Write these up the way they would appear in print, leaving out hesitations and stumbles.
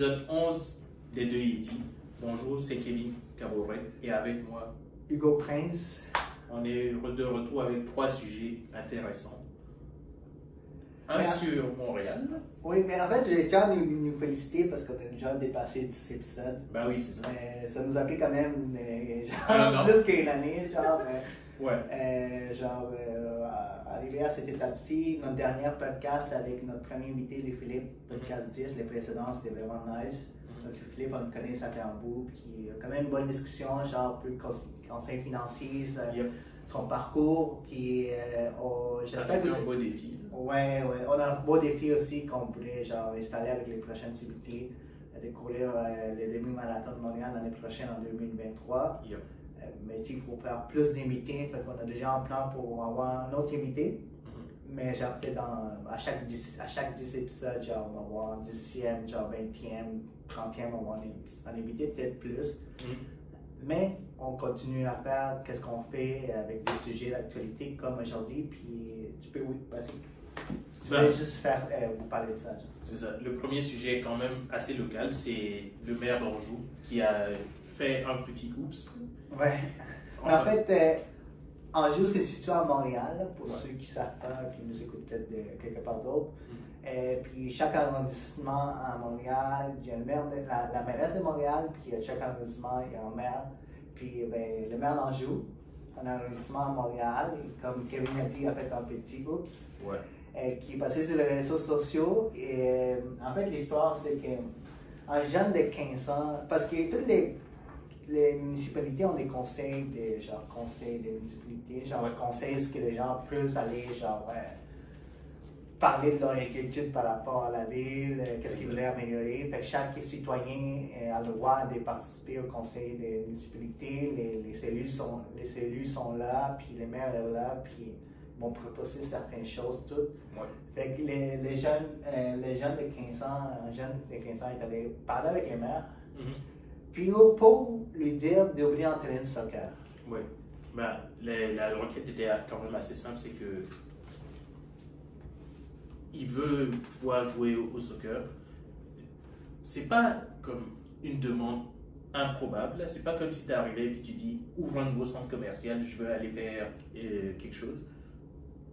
l'épisode 11 des Deux Yétis. Bonjour, c'est Kevin Cabouret et avec moi, Hugo Prince. On est de retour avec 3 sujets intéressants. Un sur Montréal. Oui, mais en fait, je tiens à nous féliciter parce qu'on a déjà dépassé 10 épisodes. Ben oui, c'est ça. Ça nous a pris quand même plus qu'une année, arrivé à cette étape-ci, notre dernier podcast avec notre premier invité, les Philippe, podcast 10, les précédents, c'était vraiment nice. Donc, Philippe, on le connaît, ça fait un bout, puis quand même une bonne discussion, genre, plus conseil financier, son parcours, puis j'espère que c'est un beau défi. Ouais, on a un beau défi aussi qu'on pourrait installer avec les prochaines civités, de courir le demi-marathon de Montréal l'année prochaine en 2023. Mais il faut faire plus d'invités, fait qu'on a déjà un plan pour avoir un autre invité. Mais genre peut-être à chaque 10 épisodes, genre on va avoir 10e, genre 20e, 30e, on va avoir un invité, peut-être plus. Mais on continue à faire qu'est-ce qu'on fait avec des sujets d'actualité comme aujourd'hui, puis tu peux, oui, vas-y. Tu peux juste faire, vous parler de ça. C'est ça. Le premier sujet est quand même assez local, c'est le maire d'Anjou qui a fait un petit oups. Ouais. Mais en fait, Anjou, c'est situé à Montréal, pour ceux qui ne savent pas, qui nous écoutent peut-être de quelque part d'autre. Puis chaque arrondissement à Montréal, il y a le maire la mairesse de Montréal, puis chaque arrondissement, il y a un maire. Puis le maire d'Anjou, un arrondissement à Montréal, et comme Kevin a dit, il a fait un petit oups, qui est passé sur les réseaux sociaux. Et en fait, l'histoire, c'est qu'un jeune de 15 ans, parce que toutes les municipalités ont des conseils de municipalité, conseils ce que les gens peuvent aller, parler de leur inquiétude par rapport à la ville, qu'est-ce qu'ils voulaient améliorer. Fait que chaque citoyen a le droit de participer au conseil de municipalité. Les élus sont là, puis les maires sont là, puis ils vont proposer certaines choses, toutes. Fait que les jeunes de 15 ans, un jeune de 15 ans est allé parler avec les maires. Puis pour lui dire d'ouvrir un terrain de soccer. Oui. Ben, la requête était quand même assez simple, c'est que il veut pouvoir jouer au soccer. C'est pas comme une demande improbable. C'est pas comme si tu es arrivé et tu dis ouvre un nouveau centre commercial, je veux aller faire quelque chose.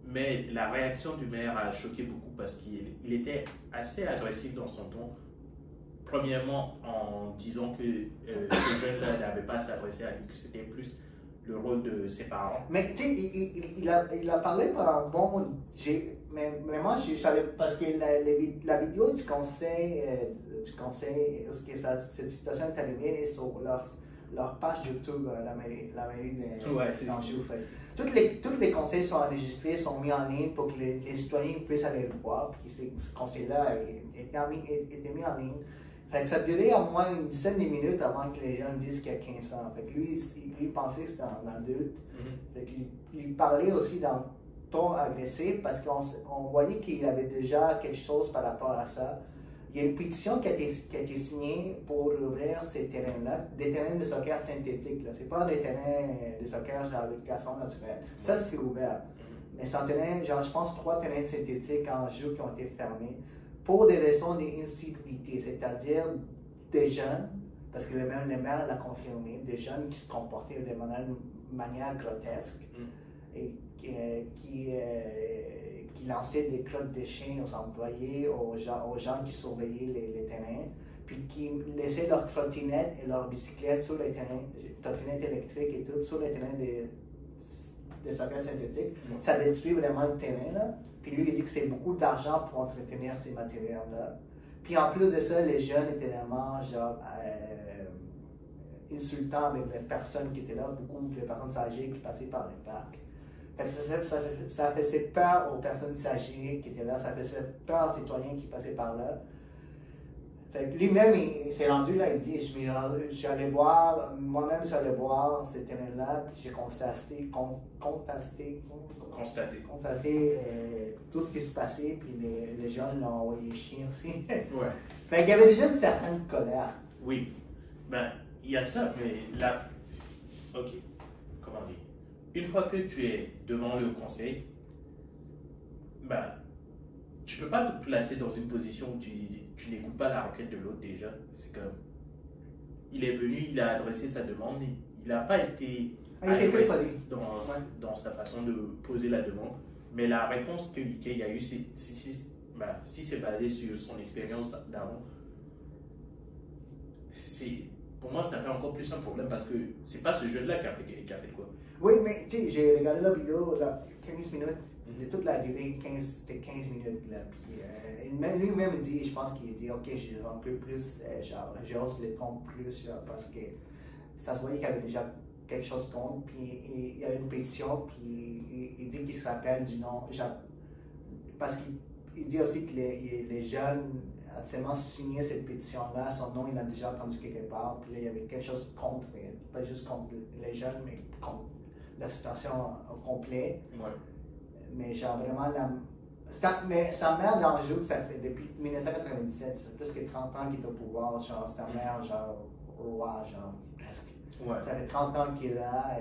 Mais la réaction du maire a choqué beaucoup parce qu'il était assez agressif dans son ton. Premièrement, en disant que ce jeune-là n'avait pas à s'adresser à lui, que c'était plus le rôle de ses parents. Mais tu sais, il a parlé pendant un bon. Mais vraiment, je savais. Parce que la vidéo du conseil, parce que cette situation est arrivée sur leur page YouTube, la mairie d'Anjou. Tous les conseils sont enregistrés, sont mis en ligne pour que les citoyens puissent aller le voir. Puis ce conseil-là était mis en ligne. Fait que ça durait au moins une dizaine de minutes avant que les gens disent qu'il a 15 ans. Fait que lui pensait que c'était un adulte. Fait qu'il lui parlait aussi dans ton agressif parce qu'on voyait qu'il avait déjà quelque chose par rapport à ça. Il y a une pétition qui a été signée pour ouvrir ces terrains-là, des terrains de soccer synthétiques. Ce n'est pas des terrains de soccer avec glaçons naturels. Ça, c'est ouvert. Mais c'est un terrain, je pense 3 terrains synthétiques en jeu qui ont été fermés pour des raisons d'insécurité, c'est-à-dire des jeunes, parce que le maire l'a confirmé, des jeunes qui se comportaient de manière grotesque. Et qui lançaient des crottes de chiens aux employés, aux gens qui surveillaient les terrains, puis qui laissaient leurs trottinettes et leurs bicyclettes sur les terrains, trottinettes électriques et tout, sur les terrains de soccer synthétique. Ça détruit vraiment le terrain, là. Puis lui, il dit que c'est beaucoup d'argent pour entretenir ces matériels-là. Puis en plus de ça, les jeunes étaient vraiment insultants avec les personnes qui étaient là, beaucoup de personnes âgées qui passaient par les parcs. Ça faisait peur aux personnes âgées qui étaient là, ça faisait peur aux citoyens qui passaient par là. Fait que lui-même, il s'est rendu là, il dit, je suis allé voir, moi-même je suis allé voir ces terrains-là, puis j'ai constaté tout ce qui se passait, puis les jeunes l'ont envoyé chier aussi. Fait qu'il y avait déjà une certaine colère. Oui, ben, il y a ça, mais là, ok, comment dire? Une fois que tu es devant le conseil, ben, tu ne peux pas te placer dans une position où tu n'écoutes pas la requête de l'autre déjà. C'est comme, il est venu, il a adressé sa demande, il n'a pas été agressif dans sa façon de poser la demande, mais la réponse qu'il y a eu, si c'est basé sur son expérience d'avant, pour moi, ça fait encore plus un problème parce que c'est pas ce jeune-là qui a fait quoi. Oui, mais tu sais, j'ai regardé la vidéo, là, 15 minutes, de toute la durée, c'était 15 minutes. Là, puis, lui-même dit, je pense qu'il dit, ok, j'ai un peu plus, j'ose les comptes plus, genre, parce que ça se voyait qu'il y avait déjà quelque chose contre, puis il y avait une pétition, puis il dit qu'il se rappelle du nom, genre, parce qu'il dit aussi que les jeunes a tellement signé cette pétition-là, son nom il a déjà entendu quelque part, puis là il y avait quelque chose contre, pas juste contre les jeunes, mais contre la situation au complet. Ouais. Mais genre vraiment, c'est un maire d'Anjou que ça fait depuis 1997, c'est plus que 30 ans qu'il est au pouvoir, genre c'est un maire genre roi, genre presque. Ouais. Ça fait 30 ans qu'il est là,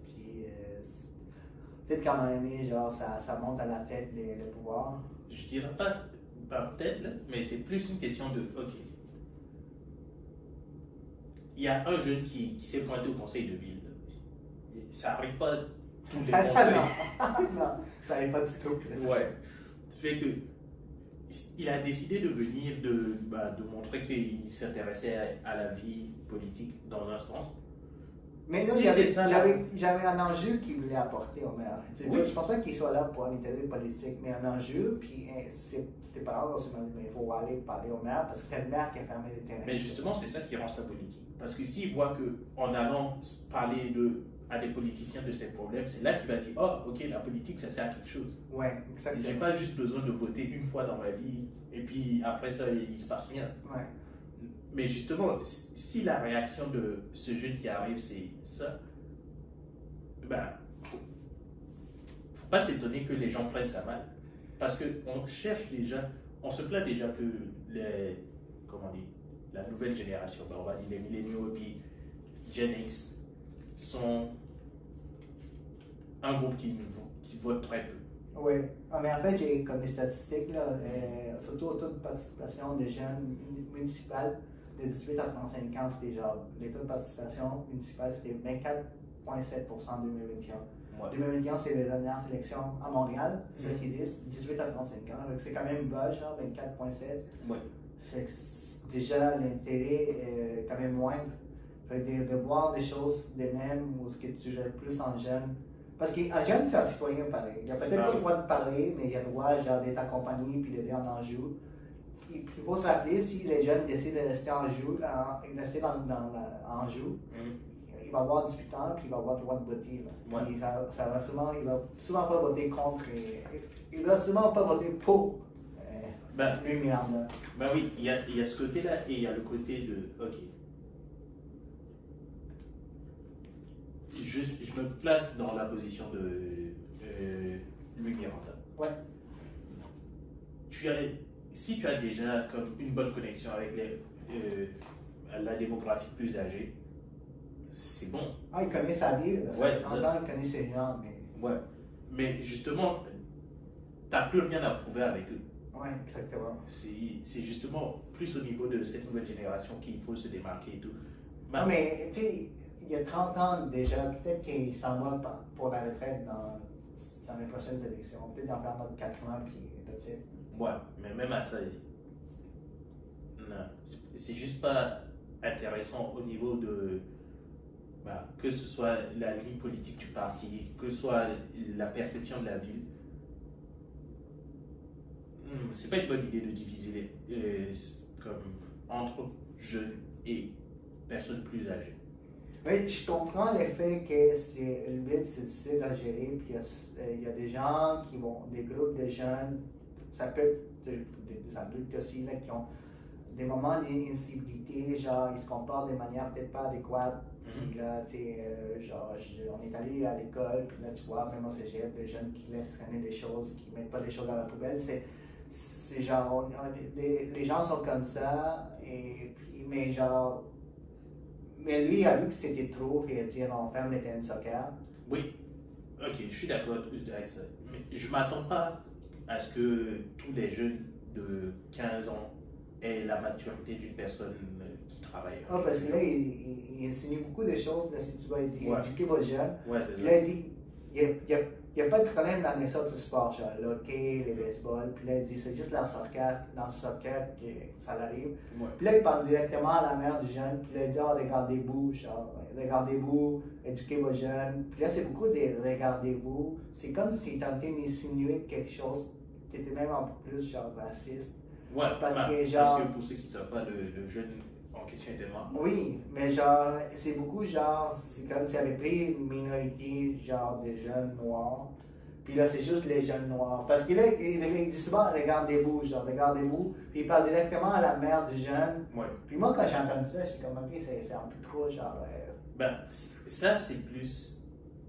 puis peut-être qu'à un moment donné, genre ça monte à la tête le pouvoir. Je dirais pas peut-être, là, mais c'est plus une question de, ok, il y a un jeune qui s'est pointé au conseil de ville. Ça n'arrive pas tous les conseils. Non, ça n'arrive pas du tout. Ouais. Ça fait que il a décidé de venir, de montrer qu'il s'intéressait à la vie politique dans un sens. Mais non, j'avais un enjeu qu'il voulait apporter au maire. Oui. Je ne pense pas qu'il soit là pour un intérêt politique, mais un enjeu, puis ses parents ont dit, mais il faut aller parler au maire parce que c'est le maire qui a fermé les terrains. Mais justement, c'est ça qui rend ça politique. Parce que s'il voit qu'en allant parler à des politiciens de ces problèmes, c'est là qu'il va dire, oh, ok, la politique, ça sert à quelque chose. Ouais, exactement. J'ai pas juste besoin de voter une fois dans ma vie, et puis après ça, il se passe rien. Ouais. Mais justement, si la réaction de ce jeune qui arrive, c'est ça, faut pas s'étonner que les gens prennent ça mal. Parce qu'on cherche déjà, on se plaint déjà que la nouvelle génération, on va dire les milléniaux et puis Gen X, sont un groupe qui vote très peu. Oui, mais en fait, j'ai comme des statistiques, là, surtout au taux de participation des jeunes municipales de 18 à 35 ans, c'était genre, les taux de participation municipale, c'était 24,7% en 2021. Ouais. 2021, c'est les dernières élections à Montréal, c'est ça qu'ils disent, 18 à 35 ans, donc c'est quand même bas, genre 24,7. Ouais. Fait que déjà, l'intérêt est quand même moindre. Fait que de voir des choses des mêmes ou ce que tu gères plus en jeune. Parce qu'un jeune, c'est un citoyen pareil. Il a peut-être pas le droit de parler, mais il a le droit d'être accompagné puis d'aider en Anjou. Puis il faut se rappeler, si les jeunes décident de rester en Anjou, il va avoir 18 ans puis il va avoir le droit de voter. Ouais. Il va souvent pas voter contre, il va souvent pas voter pour lui, Miranda. Ben oui, il y a ce côté-là et il y a le côté de, ok. Je me place dans la position de Louis Miranda. Ouais. Si tu as déjà comme une bonne connexion avec la démographie plus âgée, c'est bon. Ah, il connaît sa vie, ouais, il connaît ses gens, mais... Ouais, mais justement, tu n'as plus rien à prouver avec eux. Oui, exactement. C'est justement plus au niveau de cette nouvelle génération qu'il faut se démarquer et tout. Non, mais tu sais, il y a 30 ans déjà, peut-être qu'il s'en va pour la retraite dans les prochaines élections. Peut-être en faire notre 4 ans, puis that's it. Ouais, mais même à ça, non, c'est juste pas intéressant au niveau de. Que ce soit la ligne politique du parti, que ce soit la perception de la ville. C'est pas une bonne idée de diviser comme entre jeunes et personnes plus âgées. Oui, je comprends le fait que c'est difficile à gérer, puis il y a des gens qui vont, des groupes de jeunes, ça peut être des adultes aussi, là, qui ont des moments d'incivilité, genre ils se comportent de manière peut-être pas adéquate. Puis là, on est allé à l'école, puis là, tu vois, même au cégep, des jeunes qui laissent traîner des choses, qui mettent pas des choses dans la poubelle. C'est genre, les gens sont comme ça, mais lui, il a vu que c'était trop, puis il a dit, on ferme les terrains de soccer. Oui, ok, je suis d'accord avec ça. Mais je ne m'attends pas à ce que tous les jeunes de 15 ans est la maturité d'une personne qui travaille. Ah, parce que là, il insinue beaucoup de choses, là, si tu vas éduquer vos jeunes. Ouais, c'est Puis ça. là, il dit, il y a pas de problème dans l'essor du sport, genre le hockey, les baseball. Puis là, il dit, c'est juste dans le soccer que ça arrive. Ouais. Puis là, il parle directement à la mère du jeune. Puis là, il dit, ah, regardez-vous, genre, regardez-vous, éduquez vos jeunes. Puis là, c'est beaucoup de regardez-vous. C'est comme s'il tentait d'insinuer quelque chose qui était même un peu plus, genre, raciste. Ouais, Parce bah, que, genre- parce que pour ceux qui ne savent pas, le jeune en question était mort. Oui, mais genre, c'est beaucoup genre, c'est comme s'il avait pris une minorité, genre, de jeunes noirs. Puis là, c'est juste les jeunes noirs. Parce que là, il dit souvent, regardez-vous, genre, regardez-vous. Puis il parle directement à la mère du jeune. Ouais. Puis moi, quand j'ai entendu ça, j'étais comme, ok, c'est un peu trop, genre. Ben, ça, c'est plus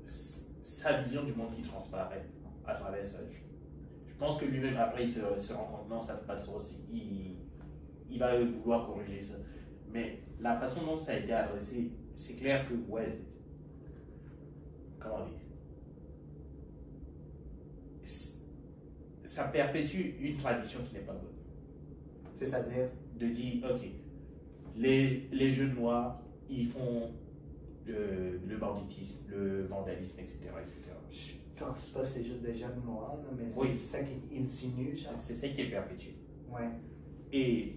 sa vision du monde qui transparaît à travers ça. Je pense que lui-même, après, il se rend compte, non, ça ne fait pas de sens. Il va vouloir corriger ça. Mais la façon dont ça a été adressé, c'est clair que, ouais, comment dire, ça perpétue une tradition qui n'est pas bonne. C'est-à-dire. De dire, ok, les jeunes noirs, ils font le banditisme, le vandalisme, etc. etc. Je pense pas que c'est juste des jeunes noirs, là, mais c'est Oui. ça qui insinue, genre. C'est ça qui est perpétué. Ouais. Et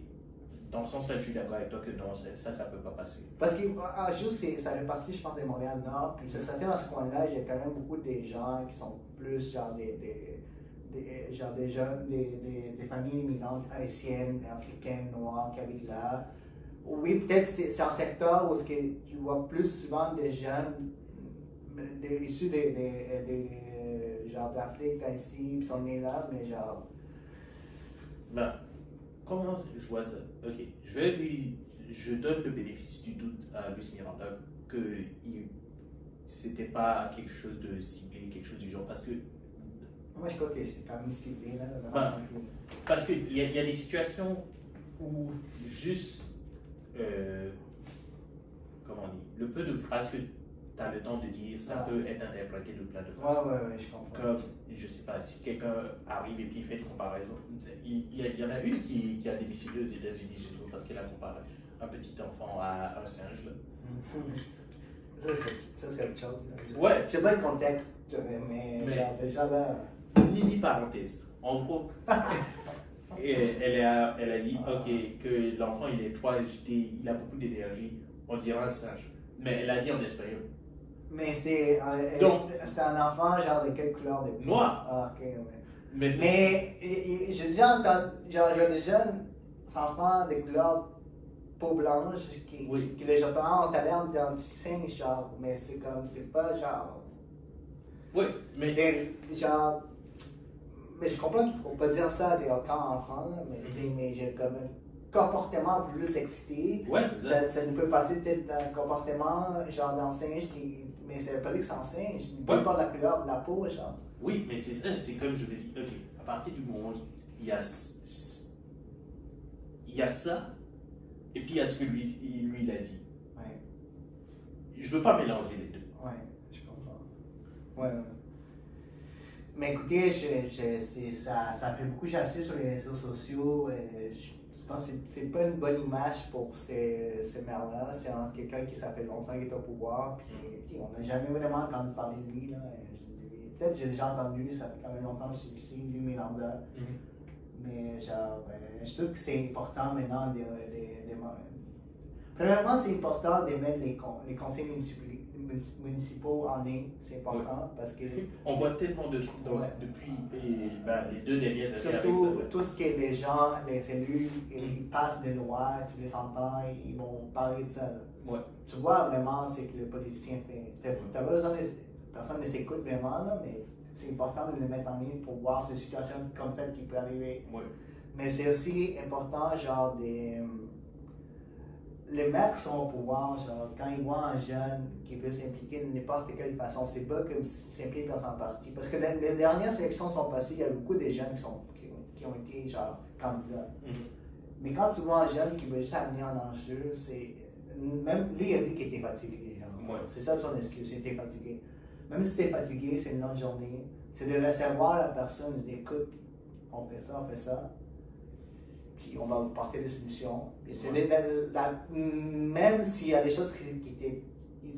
dans ce sens-là, je suis d'accord avec toi que non, ça ne peut pas passer. Parce que juste, ça fait partie, je pense, de Montréal-Nord. Puis ça fait dans ce coin-là, il y a quand même beaucoup de gens qui sont plus genre genre des jeunes, des familles immigrantes haïtiennes, africaines, noires qui habitent là. Oui, peut-être c'est un secteur où tu vois plus souvent des jeunes issus genre d'Afrique, d'Haïti, qui sont nés là, mais genre. Ben, comment je vois ça? Ok, je donne le bénéfice du doute à Luis Miranda que c'était pas quelque chose de ciblé, quelque chose du genre, parce que Moi, je crois que c'est quand même ciblé, là. parce qu'il y a des situations où juste, comment on dit, le peu de phrases que tu as le temps de dire, ça peut être interprété de plein de façons. Ouais, je comprends. Comme, je sais pas, si quelqu'un arrive et puis fait une comparaison, il y en a une qui a démissionné aux États-Unis, je trouve, parce qu'elle a comparé un petit enfant à un singe. Là. Ça, c'est autre chose. Là. Ouais. Je sais pas le contexte, mais genre, déjà là. Mini parenthèse. En gros, elle a dit ok, que l'enfant il est trop agité, il a beaucoup d'énergie, on dirait un singe. Mais elle a dit en espagnol. Mais c'était un enfant, genre de quelle couleur de peau? Noir. Ah, ok, ouais. Mais j'ai déjà entendu, genre, il y a des jeunes enfants de couleur peau blanche qui les Japonais ont l'air d'anti-singe, genre, mais c'est comme, c'est pas genre. oui, mais C'est genre. Mais je comprends qu'il ne faut pas dire ça à des enfants, là, mais j'ai comme un comportement plus excité. ouais, c'est ça. Ça nous peut passer peut-être d'un comportement genre d'un singe mais ça veut pas dire que c'est un singe, peu importe la couleur de la peau, genre. Oui, mais c'est ça, c'est comme je l'ai dit, ok, à partir du moment où il y a ça, et puis il y a ce que lui il a dit. Ouais. Je veux pas mélanger les deux. Ouais, je comprends. Ouais. Mais écoutez, ça fait beaucoup chasser sur les réseaux sociaux. Je pense que c'est pas une bonne image pour ces mères-là. C'est quelqu'un qui ça fait longtemps qu'il est au pouvoir. Puis on n'a jamais vraiment entendu parler de lui. Là. Peut-être que j'ai déjà entendu, ça fait quand même longtemps celui-ci, lui, Miranda. Mais genre, je trouve que c'est important maintenant premièrement, c'est important de mettre les conseils municipaux en ligne, c'est important parce que. On voit tellement de trucs depuis les 2 dernières années. Surtout tout ce que les gens, les élus, ils passent des lois, tu les entends, ils vont parler de ça. Ouais. Tu vois vraiment ce que le politicien fait. T'as pas besoin personne ne s'écoute vraiment, là, mais c'est important de les mettre en ligne pour voir ces situations comme ça qui peuvent arriver. Ouais. Mais c'est aussi important, genre, les maires qui sont au pouvoir, genre, quand ils voient un jeune qui veut s'impliquer de n'importe quelle façon, c'est pas comme s'il s'implique dans un parti. Parce que les dernières élections sont passées, il y a beaucoup de jeunes qui ont été, genre, candidats. Mais quand tu vois un jeune qui veut juste amener un enjeu, c'est. Même lui, il a dit qu'il était fatigué. Ouais. C'est ça son excuse, il était fatigué. Même si tu es fatigué, c'est une longue journée. C'est de laisser voir la personne, écoute, on fait ça. puis on va vous porter des solutions. Même s'il y a des choses qui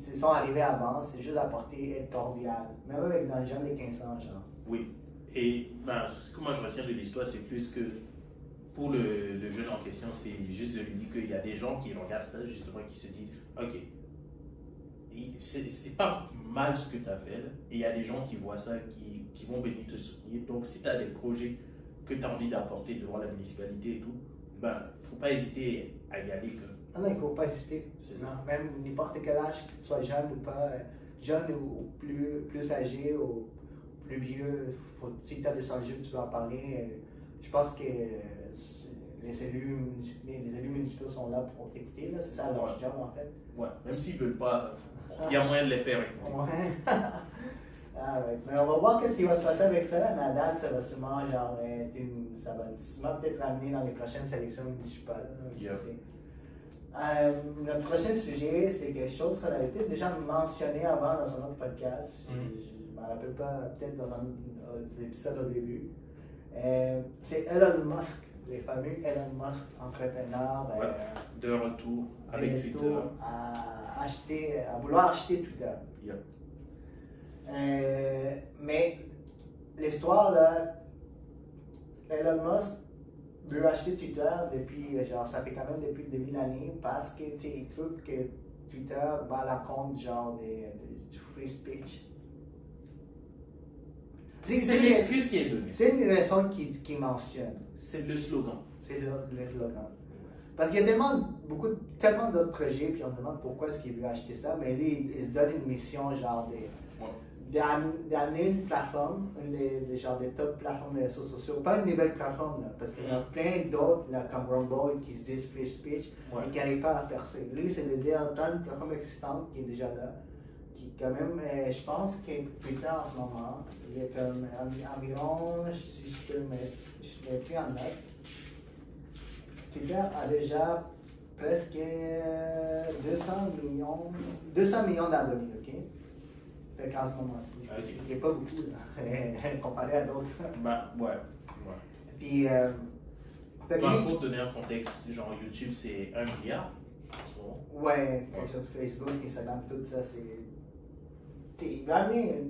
se sont arrivées avant, c'est juste apporter, être cordial. Même avec dans les jeunes de 15 ans, genre. Oui. Et ce que moi je retiens de l'histoire, c'est plus que pour le jeune en question, c'est juste de lui dire qu'il y a des gens qui regardent ça, justement, qui se disent ok, c'est pas mal ce que tu as fait, là, et il y a des gens qui voient ça, qui vont venir te soutenir. Donc, si tu as des projets que tu as envie d'apporter devant la municipalité et tout, faut pas hésiter à y aller. Non, il ne faut pas hésiter. Non, même n'importe quel âge, que tu sois jeune ou pas, jeune ou plus âgé ou plus vieux, si tu as des sujets que tu veux en parler, je pense que les élus municipaux sont là pour t'écouter. C'est ça leur job en fait. Ouais, même s'ils ne veulent pas, il y a moyen de les faire. Ouais. Alright. Mais on va voir ce qui va se passer avec ça. La date, ça va sûrement, ça va sûrement peut-être ramener dans les prochaines sélections municipales. Yep. Notre prochain sujet, c'est quelque chose qu'on avait peut-être déjà mentionné avant dans un autre podcast. Je ne me rappelle pas, peut-être dans l'épisode au début. C'est Elon Musk, les fameux Elon Musk entrepreneurs. De retour avec Twitter. À vouloir acheter Twitter. Yep. Mais l'histoire là, Elon Musk veut acheter Twitter depuis, ça fait quand même depuis le début de l'année parce que il trouve que Twitter va à l'encontre du free speech. C'est l'excuse qui est donnée. C'est une raison qu'il mentionne. C'est le slogan. C'est le slogan. Parce qu'il y a tellement d'autres projets, puis on se demande pourquoi est-ce qu'il veut acheter ça, mais lui, il se donne une mission d'amener une plateforme, des top plateformes de réseaux sociaux, pas une nouvelle plateforme, là, parce qu'il y en a plein d'autres comme Rumble qui disent free speech et qui n'arrivent pas à percer. Lui, c'est de dire, dans une plateforme existante qui est déjà là, qui quand même, je pense que Twitter en ce moment, il est comme environ, si je peux le mettre, je ne l'ai plus en note, Twitter a déjà presque 200 millions d'abonnés, ok? Fait qu'en ce moment-ci, ce n'est pas beaucoup, là, comparé à d'autres. Ouais. Puis, pour donner un contexte, genre YouTube, c'est 1 milliard en ce moment. Ouais, sur Facebook, Instagram, tout ça,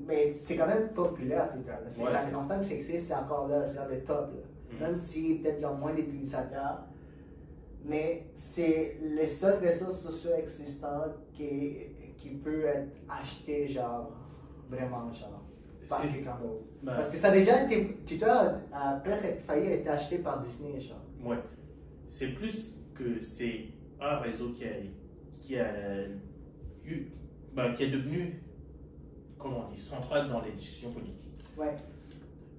mais c'est quand même populaire, Twitter. Ça fait longtemps que ça existe, c'est encore là, c'est dans les top. Même si peut-être il y a moins d'utilisateurs, mais c'est les seuls réseaux sociaux existants qui peut être acheté, vraiment, par quelqu'un d'autre. Parce que ça a déjà été, Twitter a presque failli être acheté par Disney, Ouais. C'est plus que c'est un réseau qui est devenu, comment on dit, central dans les discussions politiques. Ouais.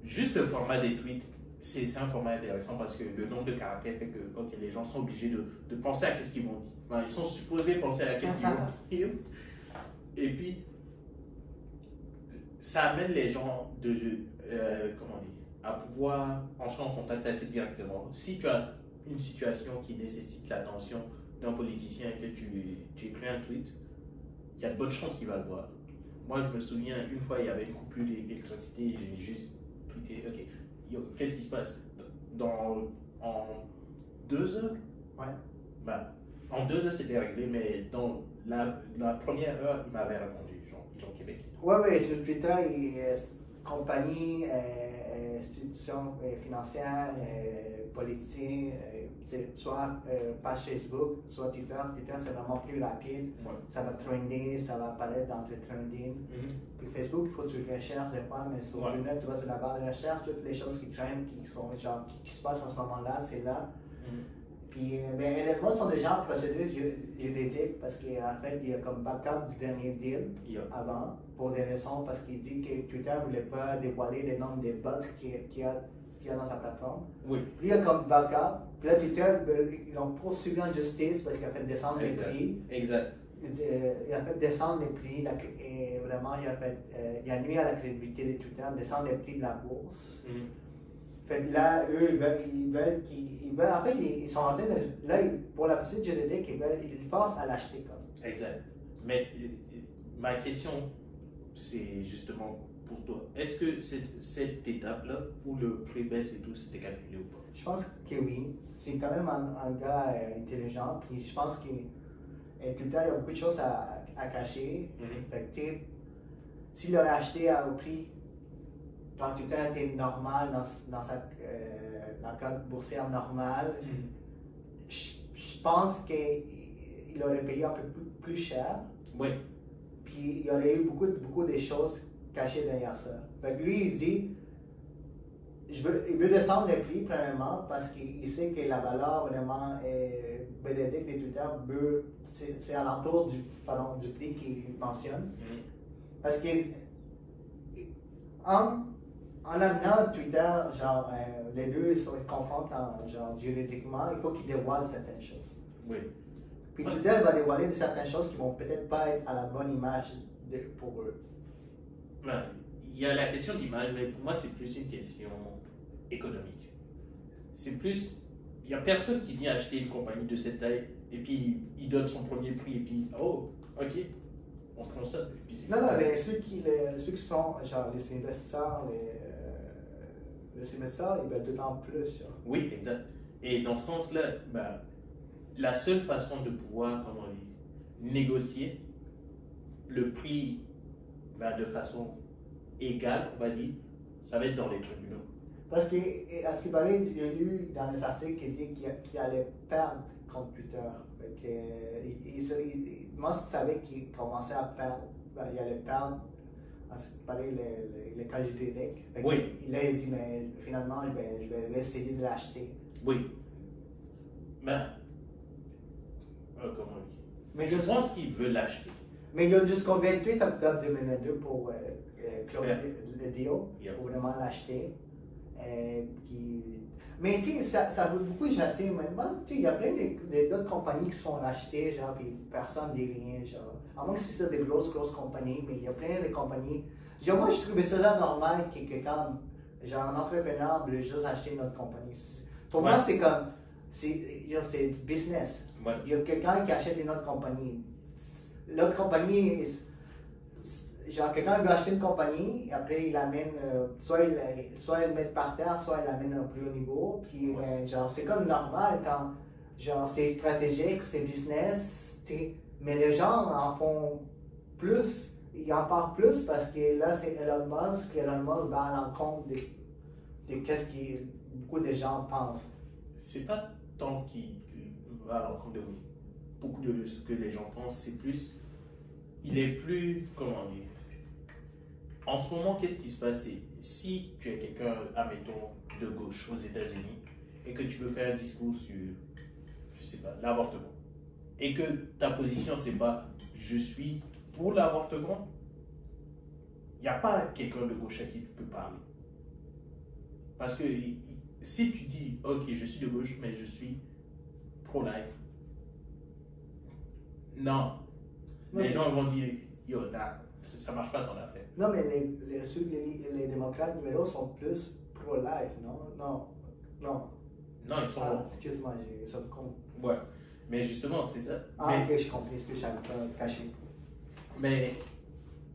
Juste le format des tweets, c'est un format intéressant parce que le nombre de caractères fait que les gens sont obligés de penser à ce qu'ils vont dire. Ils sont supposés penser à ce qu'ils vont dire. Et puis, ça amène les gens à pouvoir entrer en contact assez directement. Si tu as une situation qui nécessite l'attention d'un politicien et que tu écris un tweet, il y a de bonnes chances qu'il va le voir. Moi, je me souviens, une fois, il y avait une coupure d'électricité et j'ai juste tweeté, qu'est-ce qui se passe en 2 heures? Ouais. En 2 heures, c'était réglé, mais dans la première heure, il m'avait répondu, genre Québec. Ouais, sur Twitter, compagnies, institutions financières, politiciens, soit page Facebook, soit Twitter. Twitter, c'est vraiment plus rapide. Ouais. Ça va trender, ça va apparaître dans le trending. Puis Facebook, il faut que tu recherches des fois, mais sur Internet, tu vas sur la barre de recherche, toutes les choses qui trendent, qui se passent en ce moment-là, c'est là. Puis, Elon Musk sont déjà en procédure juridique parce qu'en fait, il y a comme backup du dernier deal avant, pour des raisons, parce qu'il dit que Twitter ne voulait pas dévoiler le nombre de bots qu'il y a dans sa plateforme. Oui. Puis, il y a comme backup. Puis là, Twitter, ils l'ont poursuivi en justice parce qu'il a fait descendre les prix. Exact. Il a fait descendre les prix, et vraiment, il a nuit à la crédibilité de Twitter, descendre les prix de la bourse. Fait que là, eux, ils veulent, en fait, ils sont en train de, là, pour la poursuite juridique, ils pensent à l'acheter comme. Exact. Mais ma question, c'est justement pour toi, est-ce que cette étape-là, où le prix baisse et tout, c'était calculé ou pas? Je pense que oui. C'est quand même un gars intelligent. Puis je pense que Twitter, il y a beaucoup de choses à cacher. Fait que, tu sais, s'il l'aurait acheté au prix quand Twitter était normal dans sa cote boursière normale, je pense qu'il aurait payé un peu plus cher. Oui. Puis il y aurait eu beaucoup de choses cachées derrière ça. Fait que lui, il dit, il veut descendre le prix, premièrement, parce qu'il sait que la valeur vraiment bénédicte de Twitter, c'est alentour du prix qu'il mentionne. Parce que en amenant Twitter, genre, les deux se confrontent genre, juridiquement, il faut qu'ils dévoilent certaines choses. Oui. Puis Twitter va dévoiler certaines choses qui vont peut-être pas être à la bonne image pour eux. Ben, il y a la question d'image, mais pour moi, c'est plus une question économique. C'est plus, il n'y a personne qui vient acheter une compagnie de cette taille et puis il donne son premier prix et puis, oh, ok, on prend ça. Et puis non, ceux qui sont, genre, les investisseurs, les investisseurs, ils veulent tout le temps plus. Genre. Oui, exact. Et dans ce sens-là, ben, la seule façon de pouvoir, comment on dit, négocier le prix ben, de façon égale, on va dire, ça va être dans les tribunaux. Parce que, à ce qui paraît, j'ai lu dans les articles qui dit qu'il allait perdre contre Twitter. Musk savait qu'il commençait à perdre, il allait perdre, à ce qui paraît, les cas juridiques. Oui. Il a dit, mais finalement, je vais essayer de l'acheter. Oui. Ben, comment on dit? Mais je pense qu'il veut l'acheter. Mais il y a jusqu'au 28 octobre 2022 pour clore le deal, pour vraiment l'acheter. Mais tu sais, ça vaut beaucoup chasser. Maintenant, tu sais, il y a plein d'autres compagnies qui se font racheter, genre, puis personne ne dit rien, genre. À moins que c'est ça des grosses compagnies, mais il y a plein de compagnies. Genre, moi, je trouvais ça normal que quand, genre, un entrepreneur veut juste acheter notre compagnie. Pour moi, c'est comme, c'est du business. Ouais. Il y a quelqu'un qui achète une autre compagnie. L'autre compagnie, genre quelqu'un veut acheter une compagnie, et après il l'amène, soit il le met par terre, soit il l'amène au plus haut niveau. Puis ben, genre c'est comme normal quand genre c'est stratégique, c'est business, mais les gens en font plus, ils en parlent plus parce que là c'est Elon Musk va à l'encontre de qu'est-ce que beaucoup de gens pensent. C'est pas tant qu'il va à l'encontre de beaucoup de ce que les gens pensent, c'est plus, il est plus, comment dire, en ce moment, qu'est-ce qui se passe? Si tu es quelqu'un, admettons, de gauche aux États-Unis et que tu veux faire un discours sur, je sais pas, l'avortement, et que ta position, c'est pas je suis pour l'avortement, il n'y a pas quelqu'un de gauche à qui tu peux parler. Parce que si tu dis, ok, je suis de gauche, mais je suis pro-life, non. Les gens vont dire, yo, ça marche pas ton affaire. Non, mais les démocrates libéraux sont plus pro-life, non? Non, ils sont... excuse-moi, ils sont con. Ouais, mais justement, c'est ça. Ah, ok, je comprends ce que j'avais pas caché. Mais,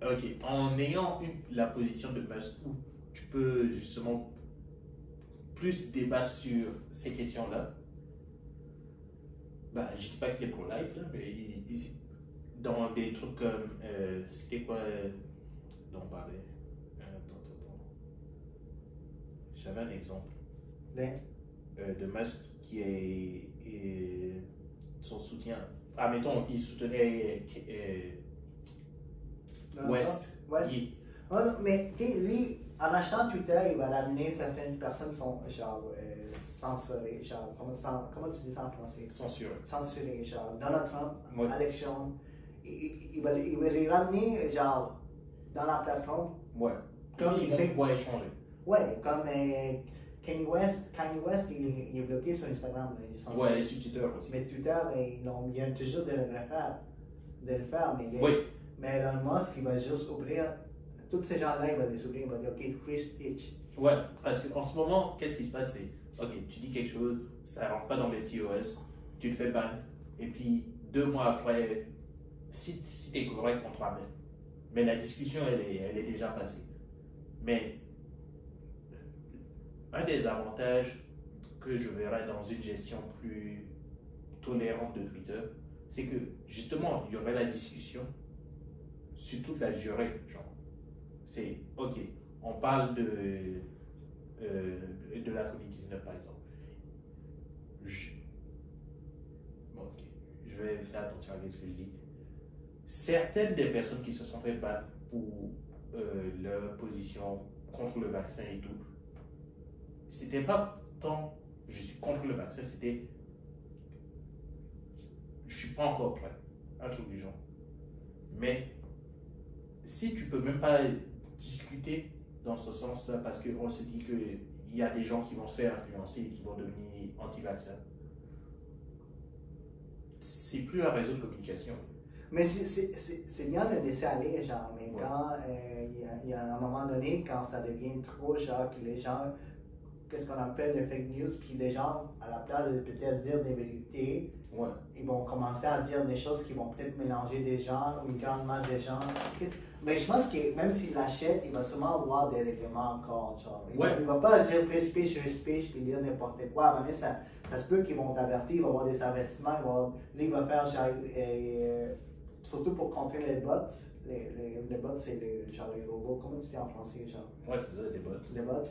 ok, en ayant la position de Musk où tu peux justement plus débattre sur ces questions-là, ben, je dis pas qu'il est pro-life, là, mais dans des trucs comme, c'était quoi dont on parlait? J'avais un exemple de Musk qui est son soutien. Ah, mettons, il soutenait West. Oh, non, mais lui, en achetant Twitter, il va ramener certaines personnes qui sont genre censurées. Genre, comment tu dis ça en français? Censurées. Genre, Donald Trump, élection. Il va les ramener genre dans la plateforme. Ouais. Comme il va pouvoir échanger. Ouais, comme Kanye West, il est bloqué sur Instagram. Ouais, et sur Twitter aussi. Mais Twitter, il vient toujours de le faire. Mais Elon Musk, il va juste ouvrir, tous ces gens-là, il va les ouvrir, il va dire, ok, free speech. Ouais, parce qu'en ce moment, qu'est-ce qui se passe? C'est, ok, tu dis quelque chose, ça rentre pas dans les TOS, tu te fais ban, et puis 2 mois après, si tu es correct, on te ramène. Mais la discussion, elle est déjà passée. Mais un des avantages que je verrais dans une gestion plus tolérante de Twitter, c'est que justement, il y aurait la discussion sur toute la durée. Genre, c'est OK, on parle de la COVID-19 par exemple. Ok, je vais faire attention avec ce que je dis. Certaines des personnes qui se sont fait battre pour leur position contre le vaccin et tout, c'était pas tant je suis contre le vaccin, c'était je suis pas encore prêt, un truc du genre. Mais si tu peux même pas discuter dans ce sens-là, parce qu'on se dit qu'il y a des gens qui vont se faire influencer et qui vont devenir anti-vaccins, c'est plus un réseau de communication. Mais c'est bien de laisser aller, genre, mais quand il y a un moment donné, quand ça devient trop, genre, que les gens, qu'est-ce qu'on appelle le fake news, puis les gens, à la place de peut-être dire des vérités, ils vont commencer à dire des choses qui vont peut-être mélanger des gens, une grande masse de gens. Mais je pense que même s'il l'achète, il va sûrement avoir des règlements encore, genre. Il ne va pas dire free speech, puis dire n'importe quoi. Mais ça se peut qu'ils vont t'avertir, il va y avoir des investissements, il va faire genre, surtout pour contrer les bots. Les bots, c'est genre les robots, comment tu dis en français, genre? Ouais, c'est ça, les bots. Les bots.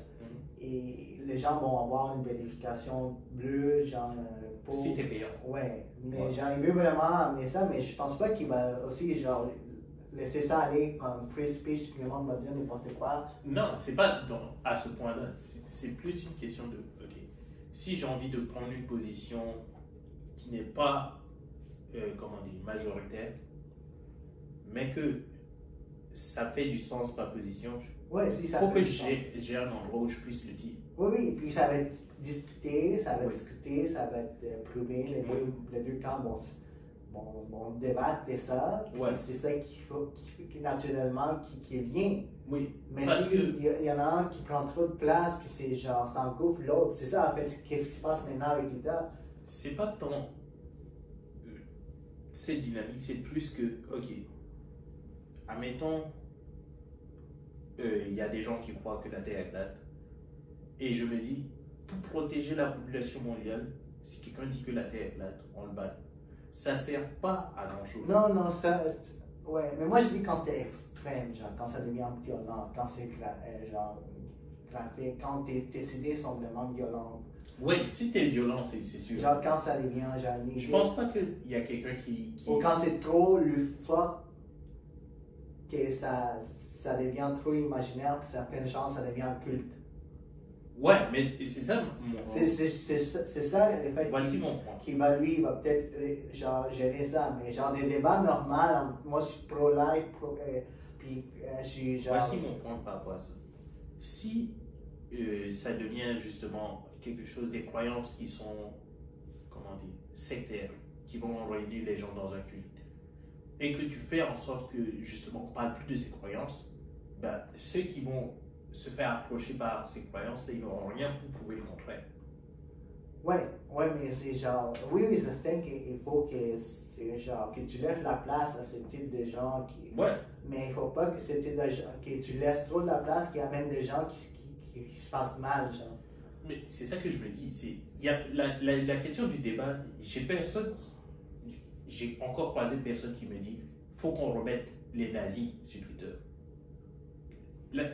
Et les gens vont avoir une vérification bleue, genre pour... Si t'es payant. Ouais, mais genre, il veut vraiment amener ça, mais je pense pas qu'il va aussi, genre, laisser ça aller comme free speech, puis le monde va dire n'importe quoi. Non, c'est pas à ce point-là. C'est plus une question de, OK, si j'ai envie de prendre une position qui n'est pas, comment dire, majoritaire, mais que ça fait du sens ma position, si ça faut que j'ai un endroit où je puisse le dire. Oui, puis ça va être discuté, ça va être prouvé, les deux camps vont débattre de ça. C'est ça qui naturellement qui vient. Oui. Mais s'il y en a un qui prend trop de place, puis c'est genre sans couple, l'autre, c'est ça en fait, qu'est-ce qui se passe maintenant avec Twitter? C'est pas tant cette dynamique, c'est plus que, OK, admettons, il y a des gens qui croient que la Terre est plate. Et je me dis, pour protéger la population mondiale, si quelqu'un dit que la Terre est plate, on le bat. Ça ne sert pas à grand chose. Non, ça. Ouais, mais moi je dis quand c'est extrême, genre quand ça devient violent, quand c'est genre graphique, quand tes idées sont vraiment violentes. Oui, si t'es violent, c'est sûr. Genre quand ça devient genre. Je pense pas qu'il y a quelqu'un qui. Ou quand c'est trop le fuck, que ça devient trop imaginaire, puis certaines gens ça devient culte. Ouais, mais c'est ça mon point. C'est ça le fait Voici mon point. Qu'il va lui, il va peut-être genre gérer ça, mais genre des débats normaux, moi je suis pro-life, puis je suis genre... Voici mon point par rapport à ça. Si ça devient justement quelque chose, des croyances qui sont, comment dire, sectaires, qui vont envoyer les gens dans un culte, et que tu fais en sorte que justement on ne parle plus de ces croyances, ben, ceux qui vont se faire approcher par ces croyances, ils n'auront rien pour prouver le contraire. Ouais, mais c'est genre, oui, c'est certain qu'il faut que tu laisses la place à ce type de gens qui... Ouais. Mais il ne faut pas que ce type de gens, que tu laisses trop de la place qui amène des gens qui se passent mal, genre. Mais c'est ça que je me dis, il y a la question du débat, j'ai encore croisé personne qui me dit, faut qu'on remette les nazis sur Twitter.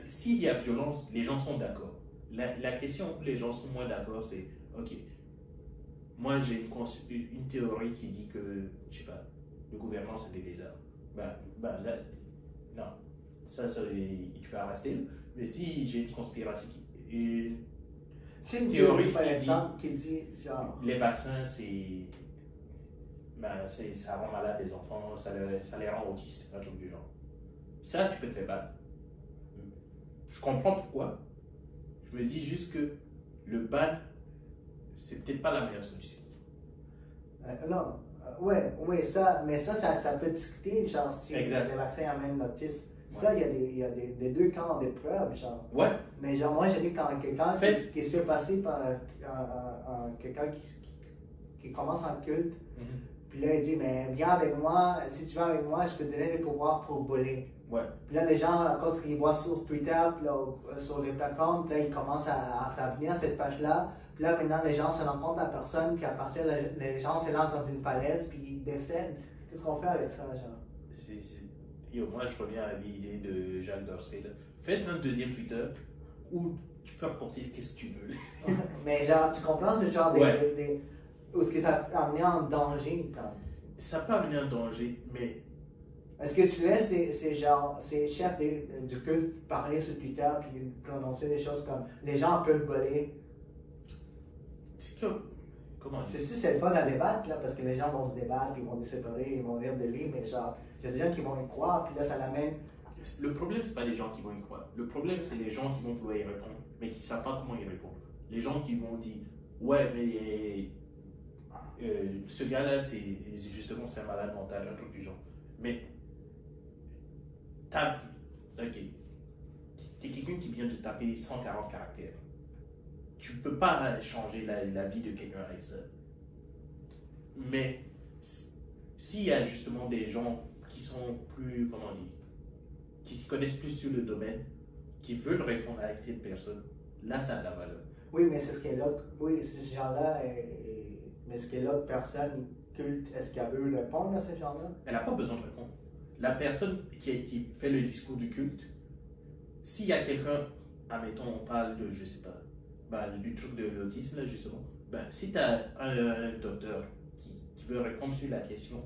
S'il y a violence, les gens sont d'accord. La question où les gens sont moins d'accord, c'est, OK, moi j'ai une théorie qui dit que, je sais pas, le gouvernement c'est des lézards. Là, non, ça tu vas rester. Mais si j'ai une conspiration, c'est une théorie par exemple qui dit genre... Les vaccins, ça rend malade les enfants, ça les rend autistes, un truc du genre. Ça, tu peux te faire battre. Je comprends pourquoi. Je me dis juste que le ban, c'est peut-être pas la meilleure solution. Non, mais ça peut discuter, genre si les vaccins amènent l'autisme. Ça, il y a des deux camps d'épreuves, genre. Ouais. Mais genre, moi, j'ai vu quand quelqu'un qui se fait passer par quelqu'un qui commence en culte, puis là, il dit, mais viens avec moi, si tu viens avec moi, je peux te donner les pouvoirs pour voler. Ouais. Puis là, les gens, à cause qu'ils voient sur Twitter, puis là, sur les plateformes, puis là, ils commencent à s'abonner à cette page-là. Puis là, maintenant, les gens se rendent compte à personne, puis à partir de là, les gens se lancent dans une falaise, puis ils décèdent. Qu'est-ce qu'on fait avec ça, genre? Yo, moi, je reviens à l'idée de Jacques Dorsey. Là. Faites un deuxième Twitter où tu peux raconter qu'est-ce que tu veux. Mais genre, tu comprends ce genre Ouais. où est-ce que ça peut amener en danger, comme? Ça peut amener un danger, mais Est-ce que tu laisses ces chefs du culte parler sur Twitter puis prononcer des choses comme les gens peuvent voler? c'est comme. Comment dire? C'est le fun à débattre, là, parce que les gens vont se débattre, ils vont se séparer, ils vont rire de lui, mais genre, il y a des gens qui vont y croire, puis là, ça l'amène. Le problème, c'est pas les gens qui vont y croire. Le problème, c'est les gens qui vont vouloir y répondre, mais qui ne savent pas comment y répondre. Les gens qui vont dire, ouais, mais ce gars-là, c'est justement c'est un malade mental, un truc du genre. Mais tape, ok, t'es quelqu'un qui vient de taper 140 caractères. Tu peux pas changer la vie de quelqu'un avec ça. Mais s'il y a justement des gens qui sont plus, comment dire, qui s'y connaissent plus sur le domaine, qui veulent répondre à cette personne, là, ça a de la valeur. Oui, mais c'est ce que l'autre. Oui, ce genre-là. Mais est-ce que l'autre personne culte, est-ce qu'elle veut répondre à ces gens-là? Elle n'a pas besoin de répondre. La personne qui fait le discours du culte, s'il y a quelqu'un, admettons, on parle de, je sais pas, du truc de l'autisme, là, justement, si tu as un docteur qui veut répondre sur la question,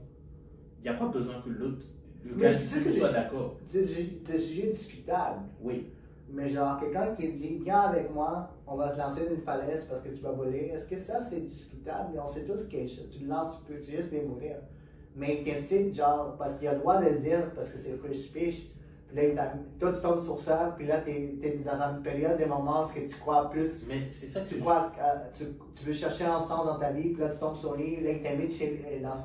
il n'y a pas besoin que l'autre, le gars du culte soit d'accord. C'est des sujets discutables. Oui. Mais genre, quelqu'un qui dit, viens avec moi, on va te lancer d'une falaise parce que tu vas voler, est-ce que ça c'est discutable? Mais on sait tous que tu le lances, tu peux juste les mourir. Mais il décide, genre, parce qu'il a le droit de le dire, parce que c'est free speech. Puis là, toi tu tombes sur ça, puis là, tu es dans une période, des moments où tu crois plus. Mais c'est ça que tu crois, tu veux chercher un sens dans ta vie, puis là, tu tombes sur lui, là, il t'invite dans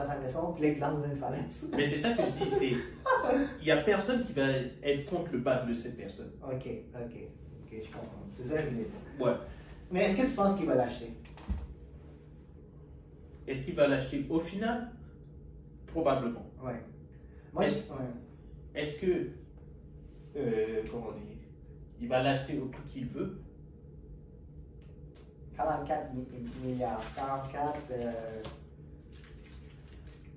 sa maison, puis là, il te lance dans une falaise. Mais c'est ça que je dis, c'est. Il n'y a personne qui va être contre le bad de cette personne. Ok, je comprends. C'est ça que je voulais dire. Ouais. Mais est-ce que tu penses qu'il va l'acheter? Est-ce qu'il va l'acheter au final? Probablement. Ouais. Moi, Est-ce que. Comment dire? Il va l'acheter au prix qu'il veut? 44 milliards. 44.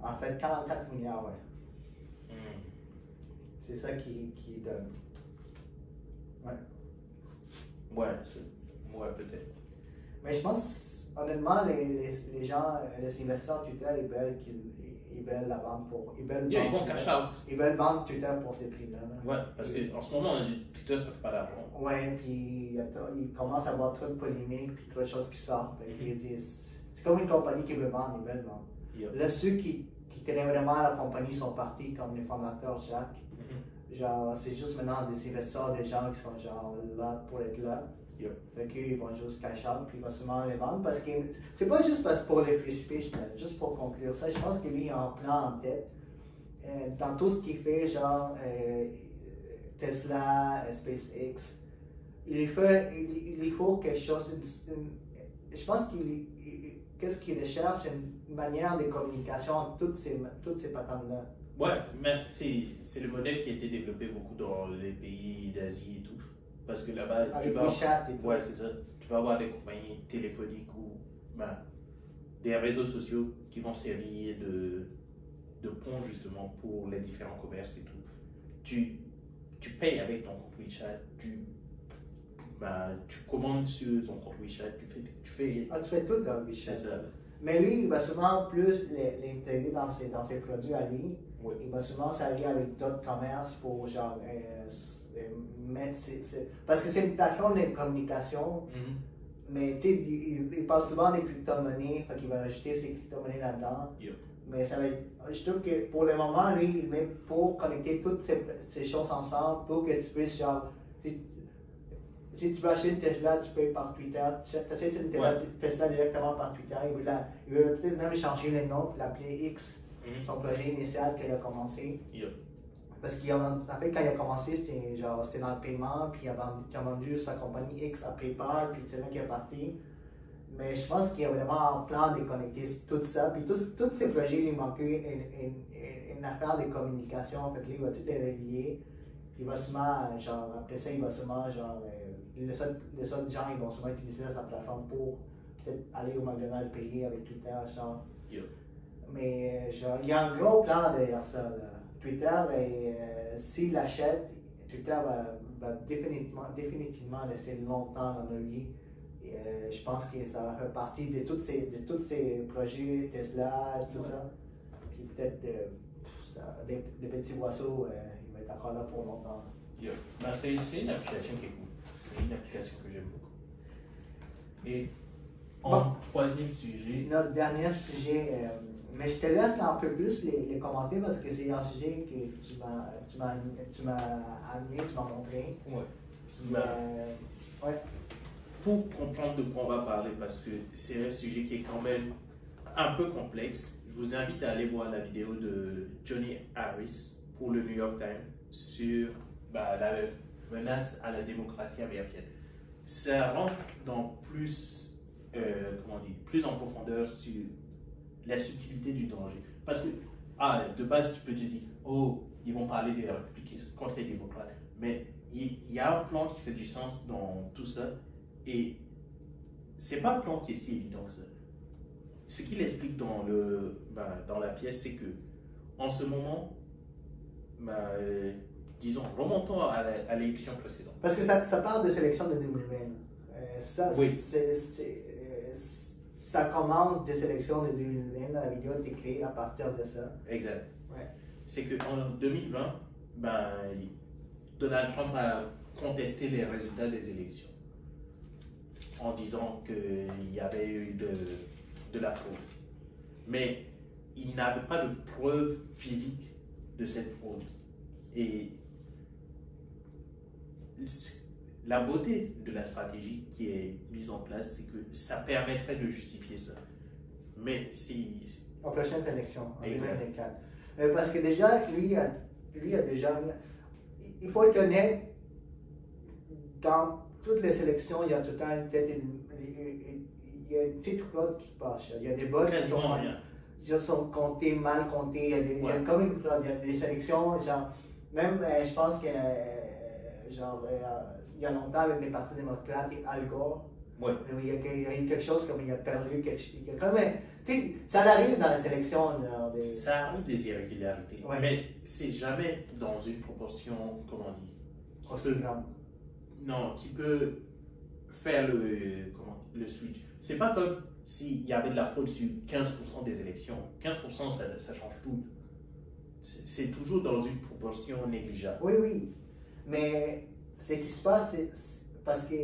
En fait, 44 milliards, ouais. C'est ça qui donne. Ouais. Ouais, peut-être. Mais je pense, honnêtement, les gens, les investisseurs Twitter, ils veulent la vendre pour. Ils vont cash out. Ils veulent vendre Twitter pour ces prix-là. Ouais, parce qu'en ce moment, Twitter, ça fait pas d'argent. Ouais, puis il commence à avoir trop de polémiques, puis trop de choses qui sortent. Puis ils disent, c'est comme une compagnie qui veut vendre, ils veulent vendre. Yep. Là, ceux qui tenaient vraiment la compagnie sont partis, comme les fondateurs Jacques. Genre, c'est juste maintenant des investisseurs, des gens qui sont genre là pour être là. Yep. Fait qu'ils vont juste cash out, puis il va sûrement les vendre. Parce que c'est pas juste parce pour les free speech, mais juste pour conclure ça, je pense que lui, il a un plan en tête. Dans tout ce qu'il fait, genre Tesla, SpaceX, il faut quelque chose. Je pense qu'est-ce qu'il recherche, une manière de communication entre toutes ces patentes-là. Ouais, mais c'est le modèle qui a été développé beaucoup dans les pays d'Asie et tout. Parce que là-bas, avec WeChat et tout. Ouais, c'est ça. Tu vas avoir des compagnies téléphoniques ou des réseaux sociaux qui vont servir de pont justement pour les différents commerces et tout. Tu payes avec ton compte WeChat, tu commandes sur ton compte WeChat, tu fais tout dans WeChat. C'est ça. Mais lui, il va souvent plus l'intégrer dans ses produits à lui. Oui. Il va souvent s'allier avec d'autres commerces pour genre mettre parce que c'est une plateforme de communication. Mais tu sais, il parle souvent des crypto-monnaies, fait qu'il va rajouter ses crypto-monnaies là-dedans. Yeah. Mais ça va être, je trouve que pour le moment, lui, il met pour connecter toutes ces choses ensemble, pour que tu puisses genre, si tu veux acheter une Tesla, tu payes par Twitter. Tu achètes une Tesla directement par Twitter. Il veut peut-être même changer le nom, l'appeler X, son projet initial qu'il a commencé. Yeah. Parce qu'en fait, quand il a commencé, c'était dans le paiement, puis il a vendu sa compagnie X à PayPal, puis c'est là qu'il est parti. Mais je pense qu'il y a vraiment un plan de connecter tout ça. Puis tous ces projets, il manquait une affaire de communication. Fait que là, il va tout les relier. Puis il va sûrement, genre, après ça, il va sûrement, genre, les autres gens, ils vont sûrement utiliser sa plateforme pour peut-être aller au McDonald's payer avec Twitter, genre. Yeah. Mais, genre, il y a un gros plan derrière ça, là. Twitter, s'il l'achète, Twitter va définitivement rester longtemps dans nos vies. Je pense que ça va faire partie de tous ces projets Tesla, tout ça. Puis peut-être des petits oiseaux, il va être encore là pour longtemps. Yeah. Ben, c'est une application qui est cool. C'est une application que j'aime beaucoup. Et troisième sujet. Notre dernier sujet, mais je te laisse un peu plus les commenter parce que c'est un sujet que tu m'as amené, tu m'as montré. Ouais. Ouais. Pour comprendre de quoi on va parler, parce que c'est un sujet qui est quand même un peu complexe, je vous invite à aller voir la vidéo de Johnny Harris pour le New York Times sur la menace à la démocratie américaine. Ça rentre dans plus en profondeur sur la subtilité du danger. Parce que, de base, tu peux te dire, ils vont parler des républicains contre les démocrates. Mais il y a un plan qui fait du sens dans tout ça. Et c'est pas un plan qui est si évident que ça. Ce qu'il explique dans la pièce, c'est que en ce moment, disons, remontons à l'élection précédente. Parce que ça parle de sélection de 2020. Oui. Ça commence des sélections de 2020. La vidéo a été créée à partir de ça. Exact. Ouais. C'est qu'en 2020, Donald Trump a contesté les résultats des élections en disant qu'il y avait eu de la fraude. Mais il n'avait pas de preuve physique de cette fraude. Et la beauté de la stratégie qui est mise en place, c'est que ça permettrait de justifier ça. Mais si... Aux prochaines élections, en Exact. 2024. Parce que déjà, lui a déjà... Il faut être honnête, dans toutes les sélections, il y a tout le temps il y a une petite fraude qui passe. Il y a des votes qui sont comptés, mal comptés. Il y a comme une fraude. Il y a des sélections, genre, même je pense que il y a longtemps avec les partis démocrates et Al Gore, il y a eu quelque chose comme il a perdu quelque chose. Ça arrive dans les sélections. Ça arrive des irrégularités, mais c'est jamais dans une proportion, comment dire, aussi grande. Non, qui peut faire le switch. C'est pas comme s'il y avait de la fraude sur 15% des élections. 15%, ça change tout. C'est toujours dans une proportion négligeable. Oui. Mais ce qui se passe, c'est parce que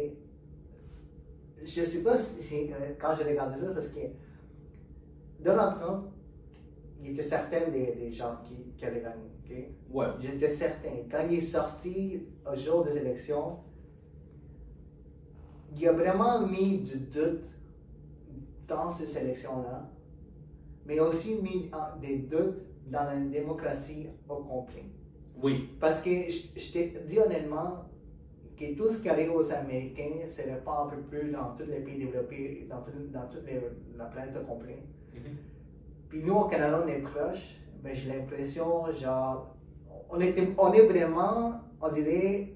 je ne sais pas si, quand j'ai regardé ça, parce que Donald Trump, il était certain des gens qui allaient gagner. Okay? Ouais. J'étais certain. Quand il est sorti au jour des élections, il a vraiment mis du doute dans ces élections-là, mais aussi mis des doutes dans la démocratie au complet. Oui. Parce que je t'ai dit honnêtement que tout ce qui arrive aux Américains se répand un peu plus dans tous les pays développés, dans toute la planète au complet. Mm-hmm. Puis nous, au Canada, on est proche, mais j'ai l'impression, genre, on est vraiment, on dirait,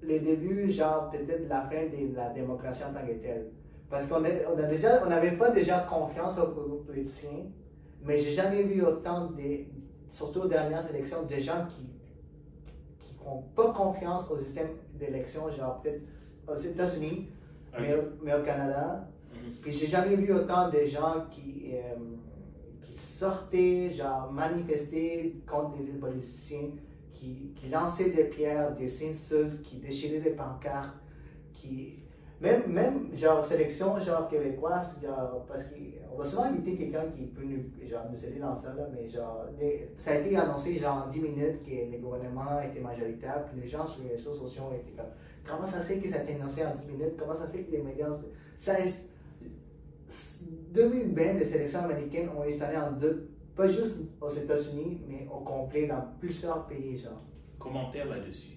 les débuts, genre, peut-être de la fin de la démocratie en tant que telle. Parce qu'on n'avait pas déjà confiance aux politiciens, mais j'ai jamais vu autant surtout aux dernières élections, des gens qui n'ont pas confiance au système d'élection, genre peut-être aux États-Unis, mais au Canada. Mm-hmm. Puis j'ai jamais vu autant de gens qui sortaient, genre manifestaient contre les politiciens, qui lançaient des pierres, des insultes, qui déchiraient des pancartes, même genre sélection genre québécoise, genre, parce qu'on va souvent inviter quelqu'un qui peut nous aider dans ça, là, mais genre, ça a été annoncé genre en 10 minutes que le gouvernement était majoritaire, puis les gens sur les réseaux sociaux étaient comme, comment ça se fait que ça a été annoncé en 10 minutes, comment ça se fait que les médias, 2020, les sélections américaines ont installé en doute, pas juste aux États-Unis, mais au complet dans plusieurs pays, genre. Commentaire là-dessus.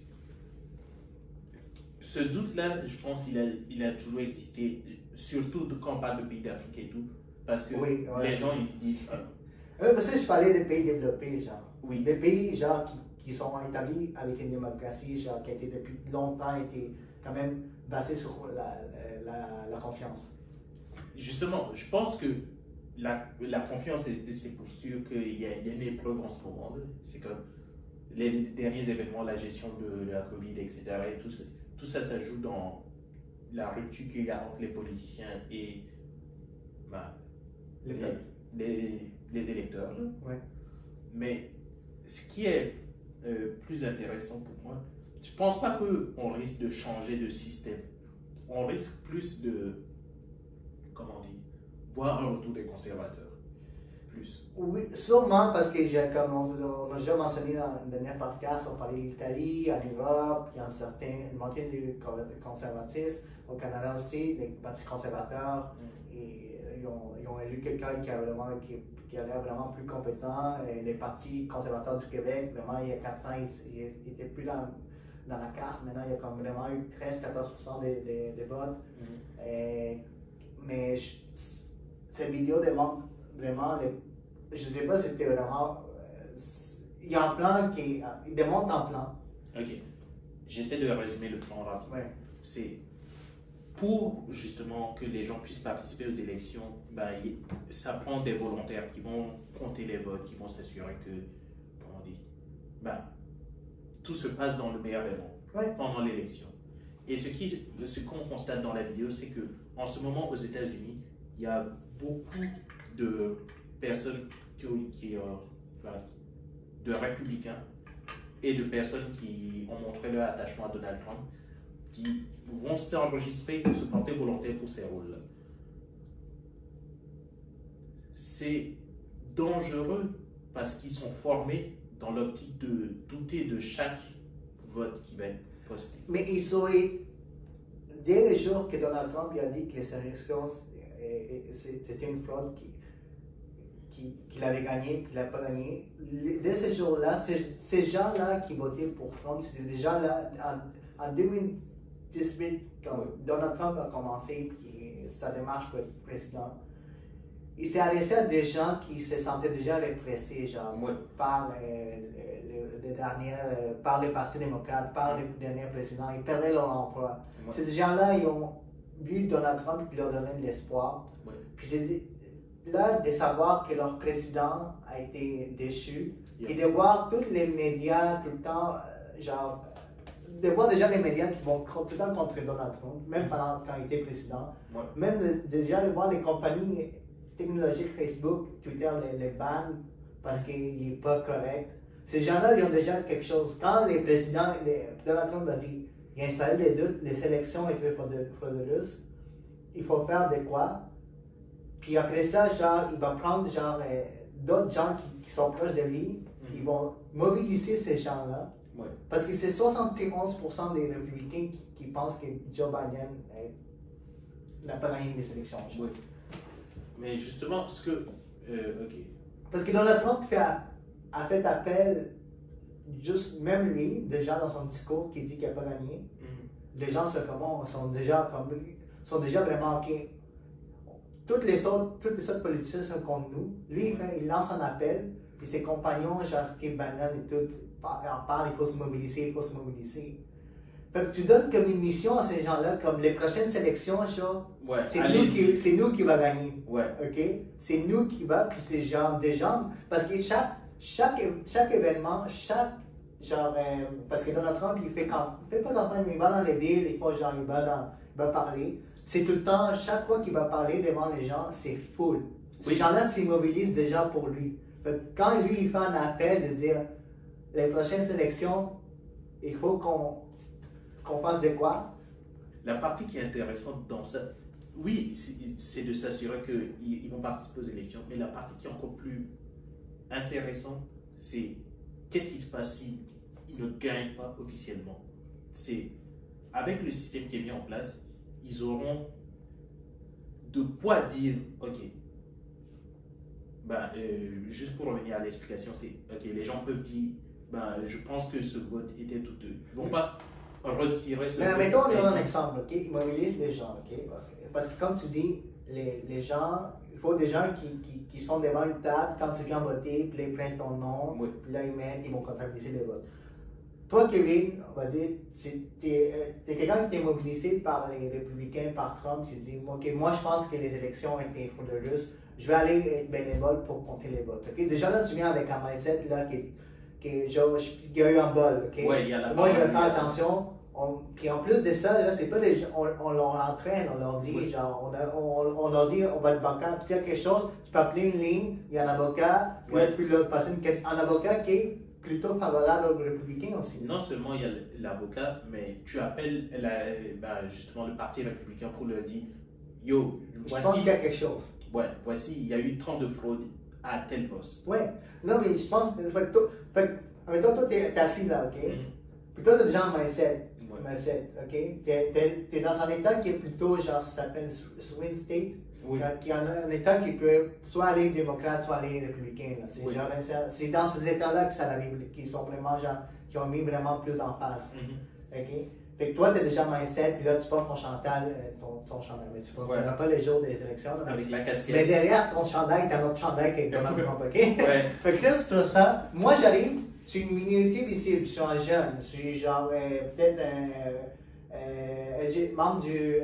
ce doute-là, je pense il a toujours existé, surtout quand on parle de pays d'Afrique et tout, parce que Oui, ouais. les gens ils disent Parce que je parlais des pays développés, genre. oui, Des pays, genre, qui sont établis avec une démocratie, genre, qui a été depuis longtemps été quand même basée sur la confiance. justement, je pense que la confiance, c'est pour sûr qu'il y a une épreuve en ce moment. C'est comme les derniers événements, la gestion de la Covid, etc. Et tout ça, ça joue dans la rupture qu'il y a entre les politiciens et bah, Le peuple. les électeurs. Là. Ouais. Mais ce qui est plus intéressant pour moi, je ne pense pas qu'on risque de changer de système. On risque plus de, comment on dit, voir un retour des conservateurs. Plus. Oui, sûrement parce que, comme on a déjà mentionné dans le dernier podcast, on parlait de l'Italie, en Europe, il y a une montée du conservatisme. Au Canada aussi, les partis conservateurs, et, ils ont élu quelqu'un qui a l'air vraiment plus compétent. Et les partis conservateurs du Québec, vraiment, il y a 4 ans, ils n'étaient plus dans la carte. Maintenant, il y a comme vraiment eu 13-14% des votes. Mais cette vidéo démontre vraiment, je ne sais pas si c'était vraiment. Il y a un plan il démontre un plan. Ok. J'essaie de résumer le plan rapide. Ouais. C'est pour justement que les gens puissent participer aux élections, ben, ça prend des volontaires qui vont compter les votes, qui vont s'assurer que, comment on dit, ben, tout se passe dans le meilleur des mondes pendant l'élection. Et ce qu'on constate dans la vidéo, c'est que en ce moment aux États-Unis, il y a beaucoup de personnes de républicains et de personnes qui ont montré leur attachement à Donald Trump, qui vont s'enregistrer ou se porter volontaire pour ces rôles-là. C'est dangereux parce qu'ils sont formés dans l'optique de douter de chaque vote qui va être posté. Mais ils sont, dès le jour que Donald Trump a dit que les élections c'était une fraude qu'il avait gagné, qu'il n'a pas gagné, dès ce jour-là, ces gens-là qui votaient pour Trump, c'était déjà là en 2018, quand Donald Trump a commencé puis sa démarche pour être président. Il s'est adressé à des gens qui se sentaient déjà répressés, genre, par par les partis démocrates, par les derniers présidents. Ils perdaient leur emploi. Ces gens-là, ils ont vu Donald Trump qui leur donnait de l'espoir. Puis c'est là de savoir que leur président a été déchu, et de voir tous les médias tout le temps, genre, de voir déjà les médias qui vont tout le temps contre Donald Trump, même quand il était président. Même déjà de voir les compagnies technologiques, Facebook, Twitter, les bannent parce qu'il n'est pas correct. Ces gens-là, ils ont déjà quelque chose. Quand les présidents, Donald Trump a dit, il a installé les doutes, les élections étaient frauduleuses, il faut faire de quoi. Puis après ça, genre, il va prendre genre d'autres gens qui sont proches de lui, ils vont mobiliser ces gens-là. Parce que c'est 71% des républicains qui pensent que Joe Biden n'a pas gagné les élections. Mais justement, ce que... ok. Parce que Donald Trump a fait appel, juste même lui, déjà dans son discours qui dit qu'il n'a pas gagné. Les gens sont déjà vraiment ok. Toutes les autres politiciens sont contre nous. Lui, il lance un appel, puis ses compagnons, genre Steve Bannon et tout, en parlent, il faut se mobiliser, il faut se mobiliser. Fait que tu donnes comme une mission à ces gens-là, comme les prochaines sélections, genre, c'est nous qui va gagner. Ok? C'est nous qui va, puis c'est genre des gens, parce que chaque événement, parce que Donald Trump, il fait pas campagne, mais il va dans les villes, il va parler. C'est tout le temps, chaque fois qu'il va parler devant les gens, c'est full. Ces gens-là s'immobilisent déjà pour lui. Fait que quand lui, il fait un appel de dire, les prochaines élections, il faut qu'on fasse de quoi? La partie qui est intéressante dans ça, oui, c'est de s'assurer qu'ils vont participer aux élections, mais la partie qui est encore plus intéressante, c'est qu'est-ce qui se passe s'ils ne gagnent pas officiellement. C'est avec le système qui est mis en place, ils auront de quoi dire, ok, juste pour revenir à l'explication, c'est, ok, les gens peuvent dire, je pense que ce vote était douteux. Ils vont pas retirer ce Mais vote. mettons, on donne un exemple, ok? Ils mobilisent les gens, ok? Parce que comme tu dis, les gens, il faut des gens qui sont devant une table quand tu viens voter, puis là, ils prennent ton nom, Oui. puis là, ils vont comptabiliser les votes. Toi, Kevin, on va dire, t'es quelqu'un qui est mobilisé par les républicains, par Trump, qui dit, ok, moi, je pense que les élections ont été frauduleuses, je vais aller être bénévole pour compter les votes, ok? Déjà là, tu viens avec un mindset, là, genre, il y a eu un bol, ok? Ouais, il y a la Moi, je vais parole, faire il y a- attention. Puis en plus de ça, là, c'est pas des gens, on leur entraîne, on leur dit, Oui. genre, on leur dit, on va être bancaire. Puis il y a quelque chose, tu peux appeler une ligne, il y a un avocat, puis là, tu peux leur passer une question. Un avocat qui est plutôt favorable aux républicains aussi. Non seulement il y a l'avocat, mais tu appelles justement le Parti républicain pour leur dire yo, Je pense voici, qu'il y a quelque chose. ouais, voici, il y a eu tant de fraude à tel poste. Ouais. Non, mais je pense, admettons, toi, t'es assis là, ok? Mhm. Puis toi, t'as déjà un mindset. Ouais. Mindset, ok? T'es dans un état qui est plutôt, genre, ça s'appelle swing state. Oui. Qui est un État qui peut soit aller démocrate, soit aller républicain. Là. C'est, Oui. genre, c'est dans ces États-là que ça arrive, qui sont vraiment, genre, qui ont mis vraiment plus d'emphase. Mhm. Ok? Fait que toi, tu as déjà mindset, puis là, tu portes ton chandail, ton chandail, mais tu ne porteras pas les jours des élections. Là, Avec la casquette. mais derrière ton chandail, tu as notre chandail qui est Donald Trump, ok? Ouais. Fait que là, c'est tout ça. Moi, j'arrive, je suis une minorité visible, je suis un jeune, je suis genre peut-être un membre du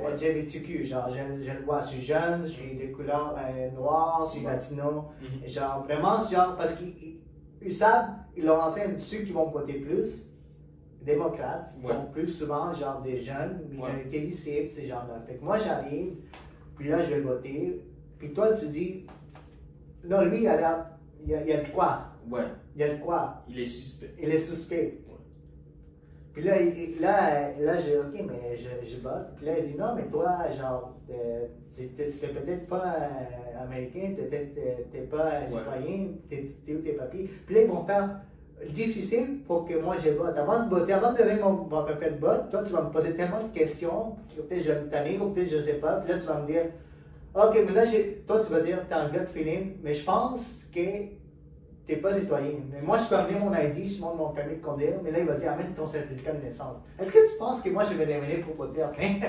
LGBTQ, genre je le vois, je suis jeune, je suis de couleur noire, je suis latino, Mhm. genre vraiment, genre, parce qu'ils savent, ils l'ont entraîné, ceux qui vont voter plus, démocrates, Ouais. sont plus souvent genre des jeunes, minorités visibles, ces gens-là. Fait que moi j'arrive, puis là je vais voter, puis toi tu dis, non, lui il a de quoi? Ouais, Il y a de quoi? il est suspect. Il est suspect. Ouais. Puis là, j'ai ok, mais je vote. Puis là, il dit non, mais toi, genre, t'es peut-être pas américain, t'es pas citoyen, t'es où tes papiers. Puis là, ils vont faire difficile pour que moi je vote. Avant de voter, avant de donner mon papier de vote, toi, tu vas me poser tellement de questions, que peut-être je vais me tanner, ou peut-être je sais pas. Puis là, tu vas me dire, ok, mais là, toi, tu vas dire, t'as un gut feeling, mais je pense que t'es pas citoyen. Mais moi, je peux amener mon ID, je montre mon permis de conduire, mais là, il va dire, amène ton certificat de naissance. Est-ce que tu penses que moi, je vais l'amener pour voter après?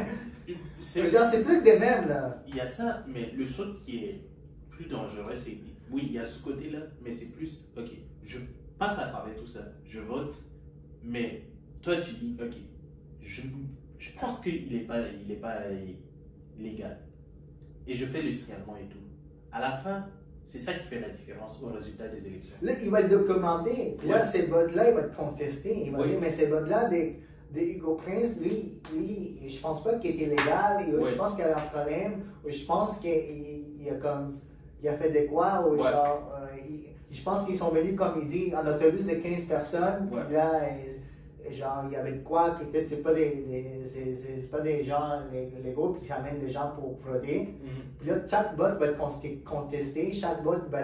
Genre, c'est truc de même, là. Il y a ça, mais le truc qui est plus dangereux, c'est, oui, il y a ce côté-là, mais c'est plus, ok, je passe à travers tout ça, je vote, mais toi, tu dis, ok, je pense qu'il n'est pas légal. Et je fais le signalement et tout. À la fin, c'est ça qui fait la différence au résultat des élections. Là, il va être documenté. Puis là, Ouais. ces votes-là, il va être contesté. Il va Oui. dire, mais ces votes-là, des Hugo Prince, lui, je pense pas qu'il était légal. Et Oui. je pense qu'il y avait un problème. Ou je pense qu'il a fait des quoi. Ou Ouais. genre, je pense qu'ils sont venus, comme il dit, en autobus de 15 personnes. Ouais. Puis là, genre, il y avait de quoi que peut-être c'est pas c'est pas des gens légaux puis qui amènent des gens pour frauder. Puis là, chaque vote va être contesté, chaque vote va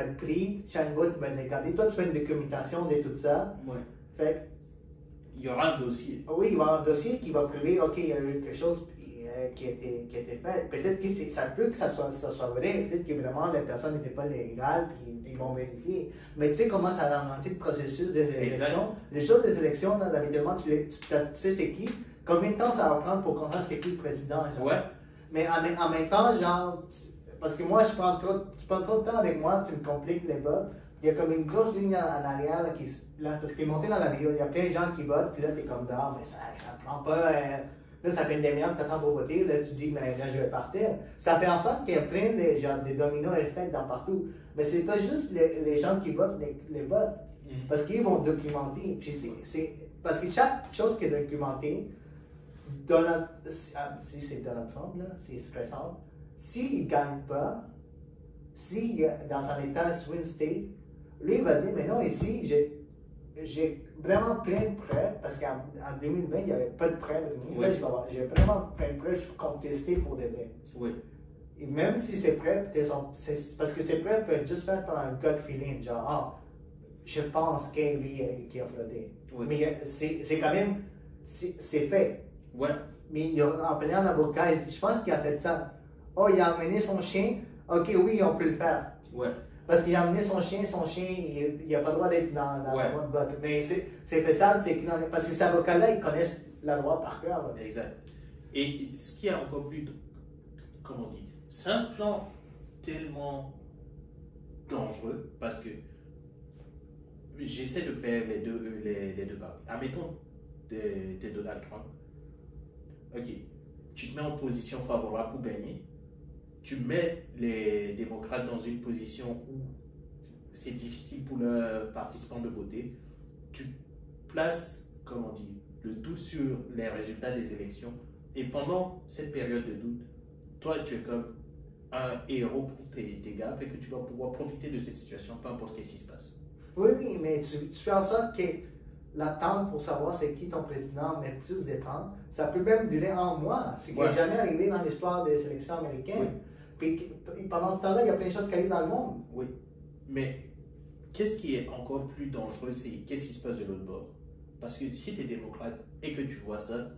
être pris, chaque vote va être regardé. Toi, tu fais une documentation de tout ça. Ouais. Fait Il y aura un dossier. oui, il va y avoir un dossier qui va prouver, ok, il y a eu quelque chose qui a été fait. Peut-être que ça peut que ça soit vrai, peut-être que vraiment la personne n'était pas légale, puis ils vont vérifier. Mais tu sais comment ça ralentit le processus des élections. Les choses des élections, là, habituellement, tu sais c'est qui, combien de temps ça va prendre pour comprendre c'est qui le président. Genre. Ouais. Mais en même temps, genre, parce que moi, tu prends trop de temps avec moi, tu me compliques les votes. Il y a comme une grosse ligne en arrière là, parce qu'il est monté dans la vidéo, il y a plein de gens qui votent, puis là, tu es comme dehors, mais ça prend pas. Là, ça fait une demi-heure que tu attends pour voter, là, tu dis, mais là, je vais partir. Ça fait en sorte qu'il y a plein de genre, des dominos effets dans partout. Mais c'est pas juste les gens qui votent, les votes, parce qu'ils vont documenter. Puis parce que chaque chose qui est documentée, si c'est Donald Trump, là, s'il se présente, s'il ne gagne pas, s'il est dans un état swing state, lui, il va dire, mais non, ici, j'ai vraiment plein de preuves, parce qu'en 2020, il n'y avait pas de preuves. Oui. Là, j'ai vraiment plein de preuves, je peux contester pour des vrais. Oui. Et même si ces preuves, parce que ces preuves peuvent juste faire par un gut feeling, genre, ah, je pense que lui qui a fraudé. Oui. Mais c'est quand même, c'est fait. Ouais. Mais il a appelé un avocat, il dit, je pense qu'il a fait ça. Oh, il a amené son chien, ok, oui, on peut le faire. Ouais. Parce qu'il a amené son chien, il n'a pas le droit d'être dans la Ouais. loi de vote. Mais c'est faisable, c'est qu'il en est. Parce que ces avocats-là, ils connaissent la loi par cœur. Là. Exact. Et ce qui est encore plus, comment on dit, c'est un plan tellement dangereux parce que j'essaie de faire les deux parties. Admettons, t'es Donald Trump. Ok, tu te mets en position favorable pour gagner. Tu mets les démocrates dans une position où c'est difficile pour leurs participants de voter. Tu places, comment on dit, le doute sur les résultats des élections. Et pendant cette période de doute, toi, tu es comme un héros pour tes gars, fait que tu vas pouvoir profiter de cette situation, peu importe ce qui se passe. Oui, oui, mais tu fais en sorte que l'attente pour savoir c'est qui ton président met plus de temps. Ça peut même durer un mois. C'est qui n'est jamais arrivé dans l'histoire des élections américaines. Puis pendant ce temps-là, il y a plein de choses qui arrivent dans le monde. Oui, mais qu'est-ce qui est encore plus dangereux, c'est qu'est-ce qui se passe de l'autre bord. Parce que si tu es démocrate et que tu vois ça,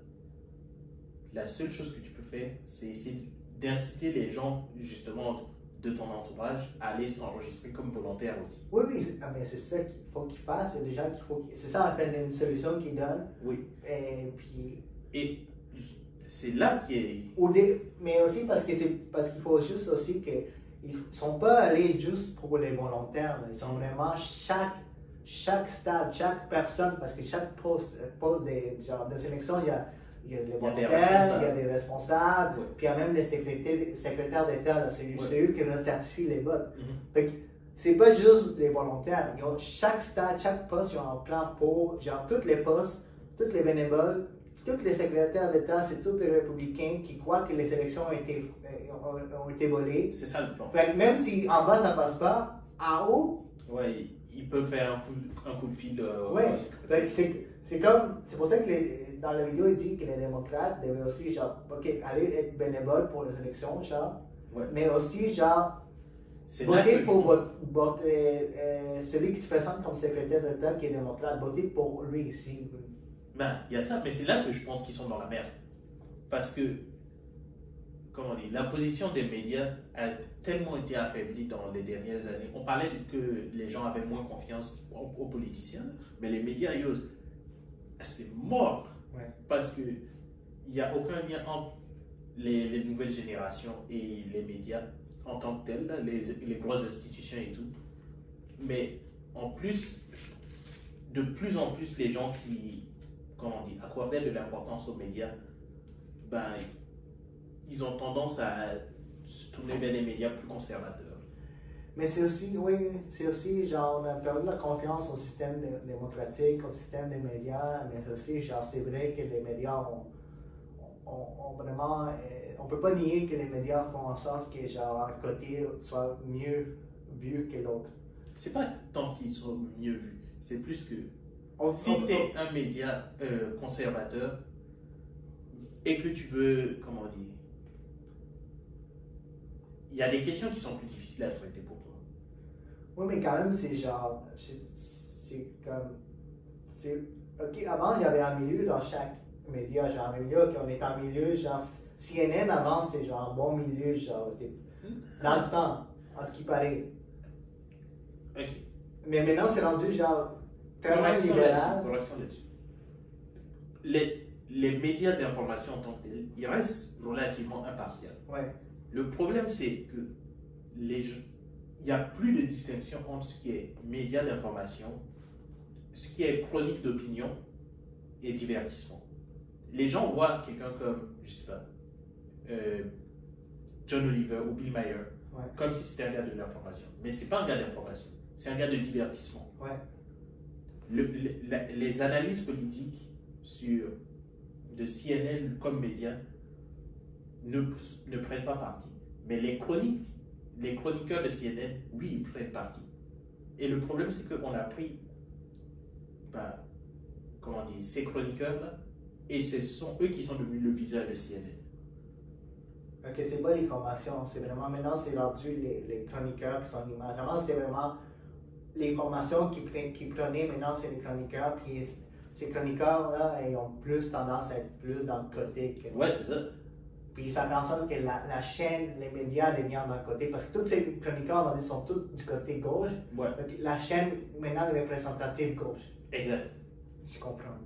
la seule chose que tu peux faire, c'est essayer d'inciter les gens, justement, de ton entourage à aller s'enregistrer comme volontaire aussi. Oui, oui, mais c'est ça qu'il faut qu'ils fassent. Il y a des gens qu'il faut. C'est ça, en fait, une solution qu'ils donnent. Oui. Et c'est là qu'il est. Mais aussi parce qu'il faut juste aussi qu'ils ne sont pas allés juste pour les volontaires. Ils sont vraiment chaque stade, chaque personne, parce que chaque poste de sélection, il y a les volontaires, il y a des responsables, puis il y a même les secrétaires d'État, c'est eux qui certifient les votes. C'est pas juste les volontaires, chaque stade, chaque poste, ils ont un plan pour, tous les postes, tous les bénévoles, tous les secrétaires d'État, c'est tous les républicains qui croient que les élections ont été volées. C'est ça le plan. Fait que même si en bas ça passe pas, en haut. Ouais, ils peuvent faire un coup de fil. C'est pour ça que dans la vidéo, il dit que les démocrates devaient aussi, aller être bénévoles pour les élections, mais aussi, voter pour celui qui se présente comme secrétaire d'État qui est démocrate, voter pour lui ici. Ben, il y a ça, mais c'est là que je pense qu'ils sont dans la merde. Parce que, comment dire, la position des médias a tellement été affaiblie dans les dernières années. On parlait que les gens avaient moins confiance aux politiciens, mais les médias, c'est mort. Ouais. Parce qu'il n'y a aucun lien entre les nouvelles générations et les médias en tant que tels, là, les grosses institutions et tout. Mais en plus, de plus en plus, les gens qui, comment on dit, accordaient de l'importance aux médias, ben, ils ont tendance à se tourner vers les médias plus conservateurs. Mais c'est aussi, on a perdu la confiance au système démocratique, au système des médias, mais aussi, c'est vrai que les médias ont vraiment. On ne peut pas nier que les médias font en sorte que, un côté soit mieux vu que l'autre. C'est pas tant qu'ils sont mieux vus, c'est plus que. Si tu es un média conservateur et que tu veux, comment dire, il y a des questions qui sont plus difficiles à traiter pour toi. Oui, mais quand même, c'est comme. Ok, avant, il y avait un milieu dans chaque média, un milieu, on est en milieu, CNN avant, c'était un bon milieu, dans le temps, en ce qui paraît. Ok. Mais maintenant, c'est rendu tellement libéral. Correction là-dessus. Les médias d'information en tant que tels, ils restent relativement impartials. Ouais. Le problème, c'est que il n'y a plus de distinction entre ce qui est médias d'information, ce qui est chronique d'opinion et divertissement. Les gens voient quelqu'un comme, je sais pas, John Oliver ou Bill Maher, comme si c'était un gars de l'information. Mais c'est pas un gars d'information, c'est un gars de divertissement. Ouais. Les analyses politiques de CNN comme médias ne prennent pas parti. Mais les chroniqueurs de CNN, oui, ils prennent parti. Et le problème, c'est qu'on a pris, comment dire, ces chroniqueurs-là, et ce sont eux qui sont devenus le visage de CNN. Ok, c'est pas l'information, c'est vraiment, maintenant c'est rendu les chroniqueurs qui sont l'image. Avant, c'était vraiment l'information qui prenaient, maintenant c'est les chroniqueurs, puis ces chroniqueurs-là, ils ont plus tendance à être plus dans le côté. Ouais, c'est ça. Puis ça fait en sorte que la chaîne, les médias les mis d'un côté, parce que tous ces chroniqueurs, on dit, sont tous du côté gauche. Ouais. Donc la chaîne maintenant est représentative gauche. Exact. Je comprends.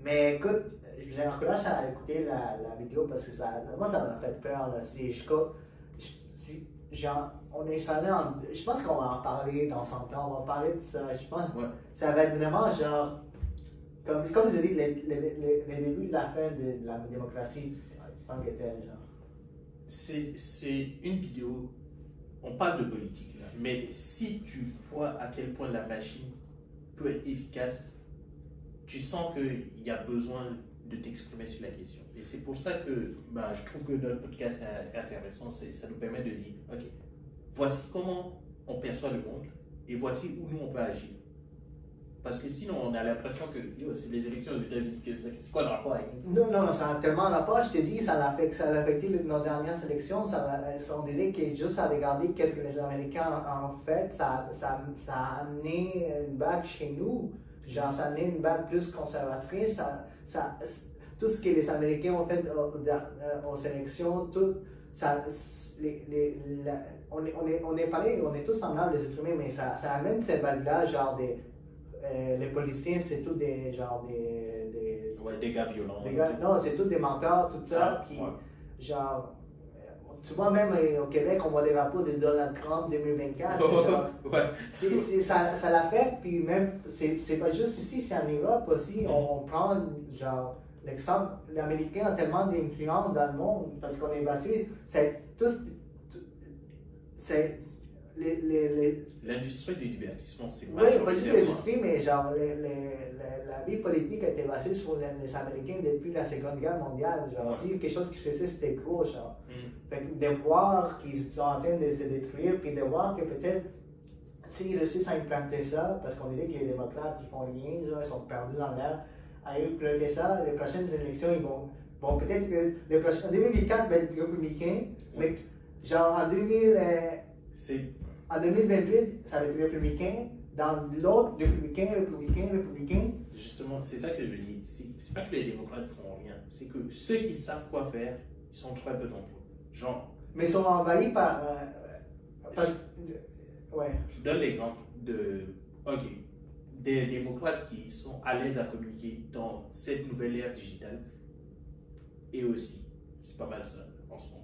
Mais écoute, je vous encourage à écouter la vidéo parce que moi ça m'a fait peur. Là. On est allé je pense qu'on va en parler dans 100 ans, on va parler de ça. Je pense ça va être vraiment genre, comme vous avez dit, les débuts de la fin de la démocratie tant que tel. C'est une vidéo, on parle de politique là, mais si tu vois à quel point la machine peut être efficace, tu sens qu'il y a besoin de t'exprimer sur la question. Et c'est pour ça que je trouve que notre podcast est intéressant, ça nous permet de dire, ok, voici comment on perçoit le monde et voici où nous on peut agir. Parce que sinon on a l'impression que c'est les élections aux États-Unis, c'est quoi le rapport avec nous? Non, ça a tellement de rapport, je te dis, ça a affecté nos dernières élections, on dirait que juste à regarder qu'est-ce que les Américains ont fait, ça a amené une vague chez nous. Genre, ça a amené une vague plus conservatrice. Tout ce que les Américains ont fait aux élections, on est pareil, on est tous semblables les êtres humains, mais ça amène cette vague-là, genre les policiers, c'est tout des gars violents. Non, c'est tous des menteurs, tout ça. Puis, genre, tu vois, même au Québec, on voit des rapports de Donald Trump 2024. Ça l'affecte, puis même, c'est pas juste ici, c'est en Europe aussi. On prend, genre, l'exemple, l'Américain a tellement d'influence dans le monde, parce qu'on est basé, l'industrie du divertissement, c'est oui, pas juste l'industrie, mais genre la vie politique a été basée sur les Américains depuis la Seconde Guerre mondiale. Genre, si quelque chose qui se faisait, c'était gros. Genre. Fait que de voir qu'ils sont en train de se détruire, puis de voir que peut-être s'ils réussissent à implanter ça, parce qu'on dirait que les démocrates ils font rien, genre, ils sont perdus dans l'air, à implanter ça, les prochaines élections, ils vont peut-être en 2024 va être républicain, mais genre en 2028, ça va être républicain. Dans l'autre, républicain. Justement, c'est ça que je dis. C'est pas que les démocrates font rien. C'est que ceux qui savent quoi faire, ils sont très peu nombreux. Genre. Mais ils sont envahis par. Je donne l'exemple des démocrates qui sont à l'aise à communiquer dans cette nouvelle ère digitale. Et aussi, c'est pas mal ça en ce moment.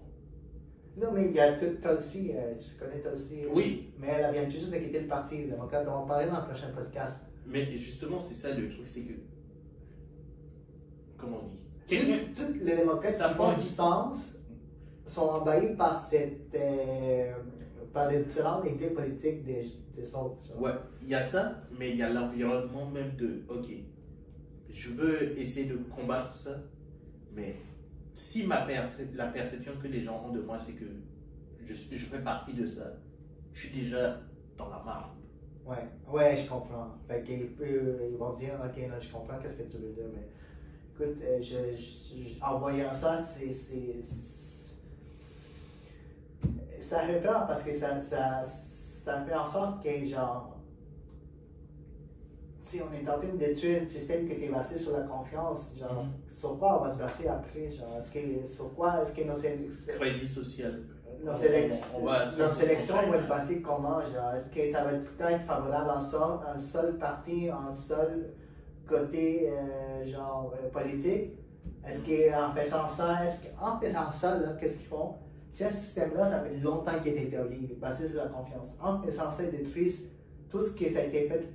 Non, mais il y a Tulsi, tu connais Tulsi. Oui. Mais elle vient juste de quitter le Parti démocrate. On va en parler dans le prochain podcast. Mais justement, c'est ça le truc, c'est que. Comment on dit? Tous les démocrates qui font du sens sont envahis par par les différentes idées politiques des autres. Genre. Ouais, il y a ça, mais il y a l'environnement même de, ok, je veux essayer de combattre ça, mais si la perception que les gens ont de moi, c'est que je fais partie de ça, je suis déjà dans la marde. Ouais, je comprends. Fait qu'ils vont dire, ok, non, je comprends qu'est-ce que tu veux dire, mais écoute, en voyant ça, ça fait peur parce que ça fait en sorte que, genre, si on est en train de détruire un système qui était basé sur la confiance, genre, sur quoi on va se baser après, genre, sur quoi est-ce que nos crédit social. Nos sélections vont être basées comment, genre, est-ce que ça va tout le temps être favorable en seul parti, en seul côté, politique? Est-ce qu'en faisant ça, là, qu'est-ce qu'ils font? Si un système-là, ça fait longtemps qu'il est établi, basé sur la confiance. En faisant ça, ils détruisent tout ce qui a été fait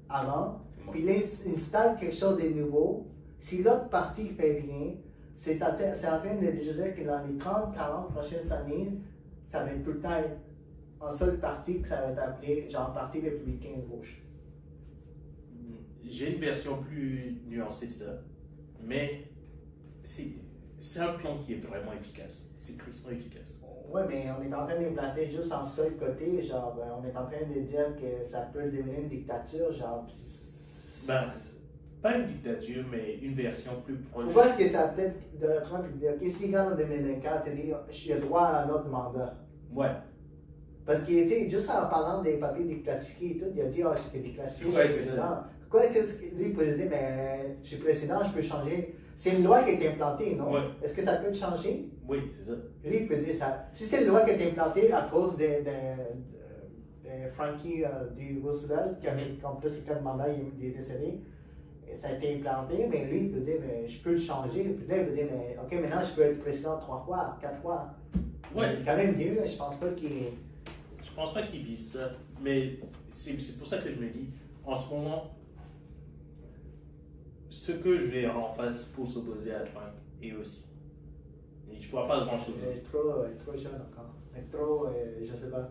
avant, puis là, ils installent quelque chose de nouveau. Si l'autre partie ne fait rien, c'est en train de dire que dans les 30-40 prochaines années, ça va être tout le temps un seul parti que ça va être appelé, genre, Parti républicain gauche. J'ai une version plus nuancée de ça, mais c'est un plan qui est vraiment efficace. C'est tristement efficace. Oui, mais on est en train d'implanter juste en seul côté, genre, on est en train de dire que ça peut devenir une dictature, genre. Pas une dictature, mais une version plus proche. Pourquoi est-ce que ça peut-être de Trump dire, ok, si quand en 2024, il dit, j'ai droit à un autre mandat. Ouais. Parce que, tu sais, juste en parlant des papiers déclassifiés et tout, il a dit, c'était déclassifié. Ouais, c'est ça. Quoi que lui pourrait dire, mais je suis président, je peux changer. C'est une loi qui est implantée, non? Ouais. Est-ce que ça peut être changé? Oui, c'est ça. Lui, il peut dire ça. Si c'est une loi qui est implantée à cause de Frankie D. Roosevelt, qui avait en plus quelques mandats, il est décédé, et ça a été implanté, mais lui, il peut dire, mais je peux le changer. Puis là, il peut dire, mais ok, maintenant, je peux être président 3 fois, 4 fois. Ouais. Il est quand même mieux, là, je pense pas qu'il. Je pense pas qu'il vise ça, mais c'est pour ça que je me dis, en ce moment, ce que je vais en face pour s'opposer à Trump est aussi. Je vois pas grand chose. Elle est trop jeune encore. Elle est trop, je sais pas.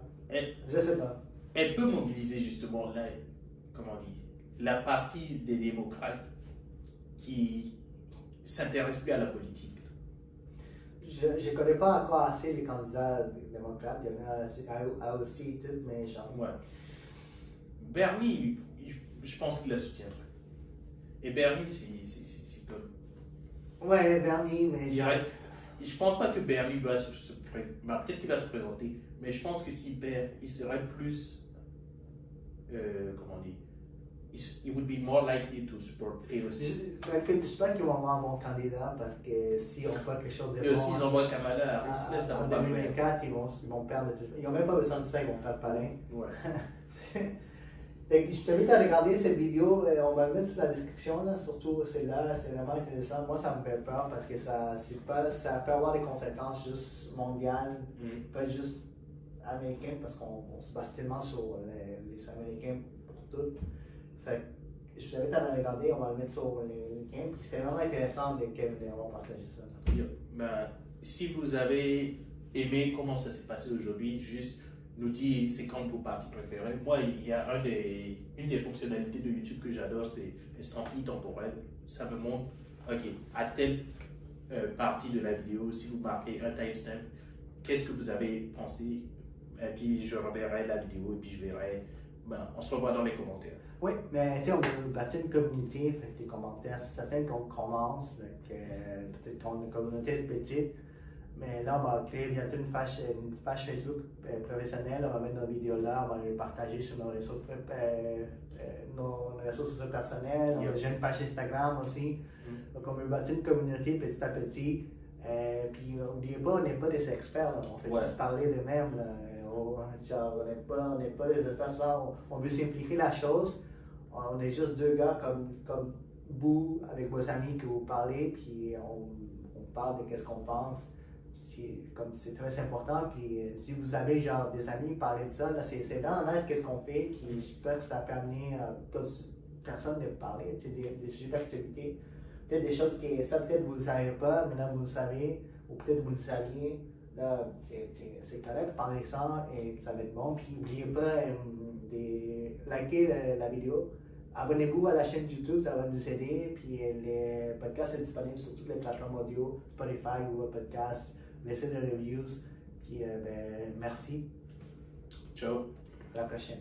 Je sais pas. Elle peut mobiliser justement là, comment dire, la partie des démocrates qui s'intéressent plus à la politique. Je ne connais pas encore assez les candidats démocrates. Il y en a aussi, toutes mes gens. Ouais. Bernie, je pense qu'il la soutiendrait. Et Bernie, c'est comme. Ouais, Bernie, mais. Je pense pas que Bernie va se présenter. Peut-être qu'il va se présenter, mais je pense que s'il perd, il serait plus. Comment dire? It would be more likely to support AOC. J'espère qu'ils vont avoir un bon candidat parce que si on voit quelque chose de bon. Et aussi, ils envoient Kamala Harris, là, ça va en pas 2024, ils vont perdre. Ils n'ont même pas besoin de ça, ils vont perdre Palin. Ouais. Je t'invite à regarder cette vidéo, on va le mettre sur la description, là, surtout celle-là, c'est vraiment intéressant. Moi, ça me fait peur parce que ça peut avoir des conséquences juste mondiales, pas juste américaines, parce qu'on se base tellement sur les Américains pour tout. Fait que je t'invite à le regarder, on va le mettre sur les liens, puis c'était vraiment intéressant de Kevin d'avoir partagé ça. Ben, si vous avez aimé comment ça s'est passé aujourd'hui, juste nous dire c'est quand vos parties préférées. Moi, il y a une des fonctionnalités de YouTube que j'adore, c'est estampille temporelle. Ça me montre, ok, à telle partie de la vidéo, si vous marquez un timestamp, qu'est-ce que vous avez pensé, et puis je reverrai la vidéo, et puis je verrai, ben, on se revoit dans les commentaires. Oui, mais tu sais, on veut bâtir une communauté, fait que tes commentaires, c'est certain qu'on commence, peut-être qu'on a une communauté petite. Mais là, on va créer bientôt une page Facebook professionnelle. On va mettre nos vidéos là, on va les partager sur nos réseaux sociaux personnels. On a déjà une page Instagram aussi. Donc, on veut bâtir une communauté petit à petit. Puis, n'oubliez pas, on n'est pas des experts. Là. On fait juste parler de même. On n'est pas des experts. On veut simplifier la chose. On est juste deux gars comme vous, avec vos amis, que vous parlez. Puis, on parle de ce qu'on pense. Comme c'est très important, puis si vous avez genre des amis parler de ça, là, c'est vraiment nice qu'est-ce qu'on fait, puis j'espère que ça peut amener d'autres personnes de parler, des sujets d'actualité, peut-être des choses que ça peut-être vous ne savez pas, maintenant vous le savez, ou peut-être vous le saviez, là c'est correct, parlez ça et ça va être bon, puis n'oubliez pas de liker la vidéo. Abonnez-vous à la chaîne YouTube, ça va nous aider. Puis le podcast est disponible sur toutes les plateformes audio, Spotify, Google Podcasts. Laissez des reviews. Puis merci. Ciao. À la prochaine.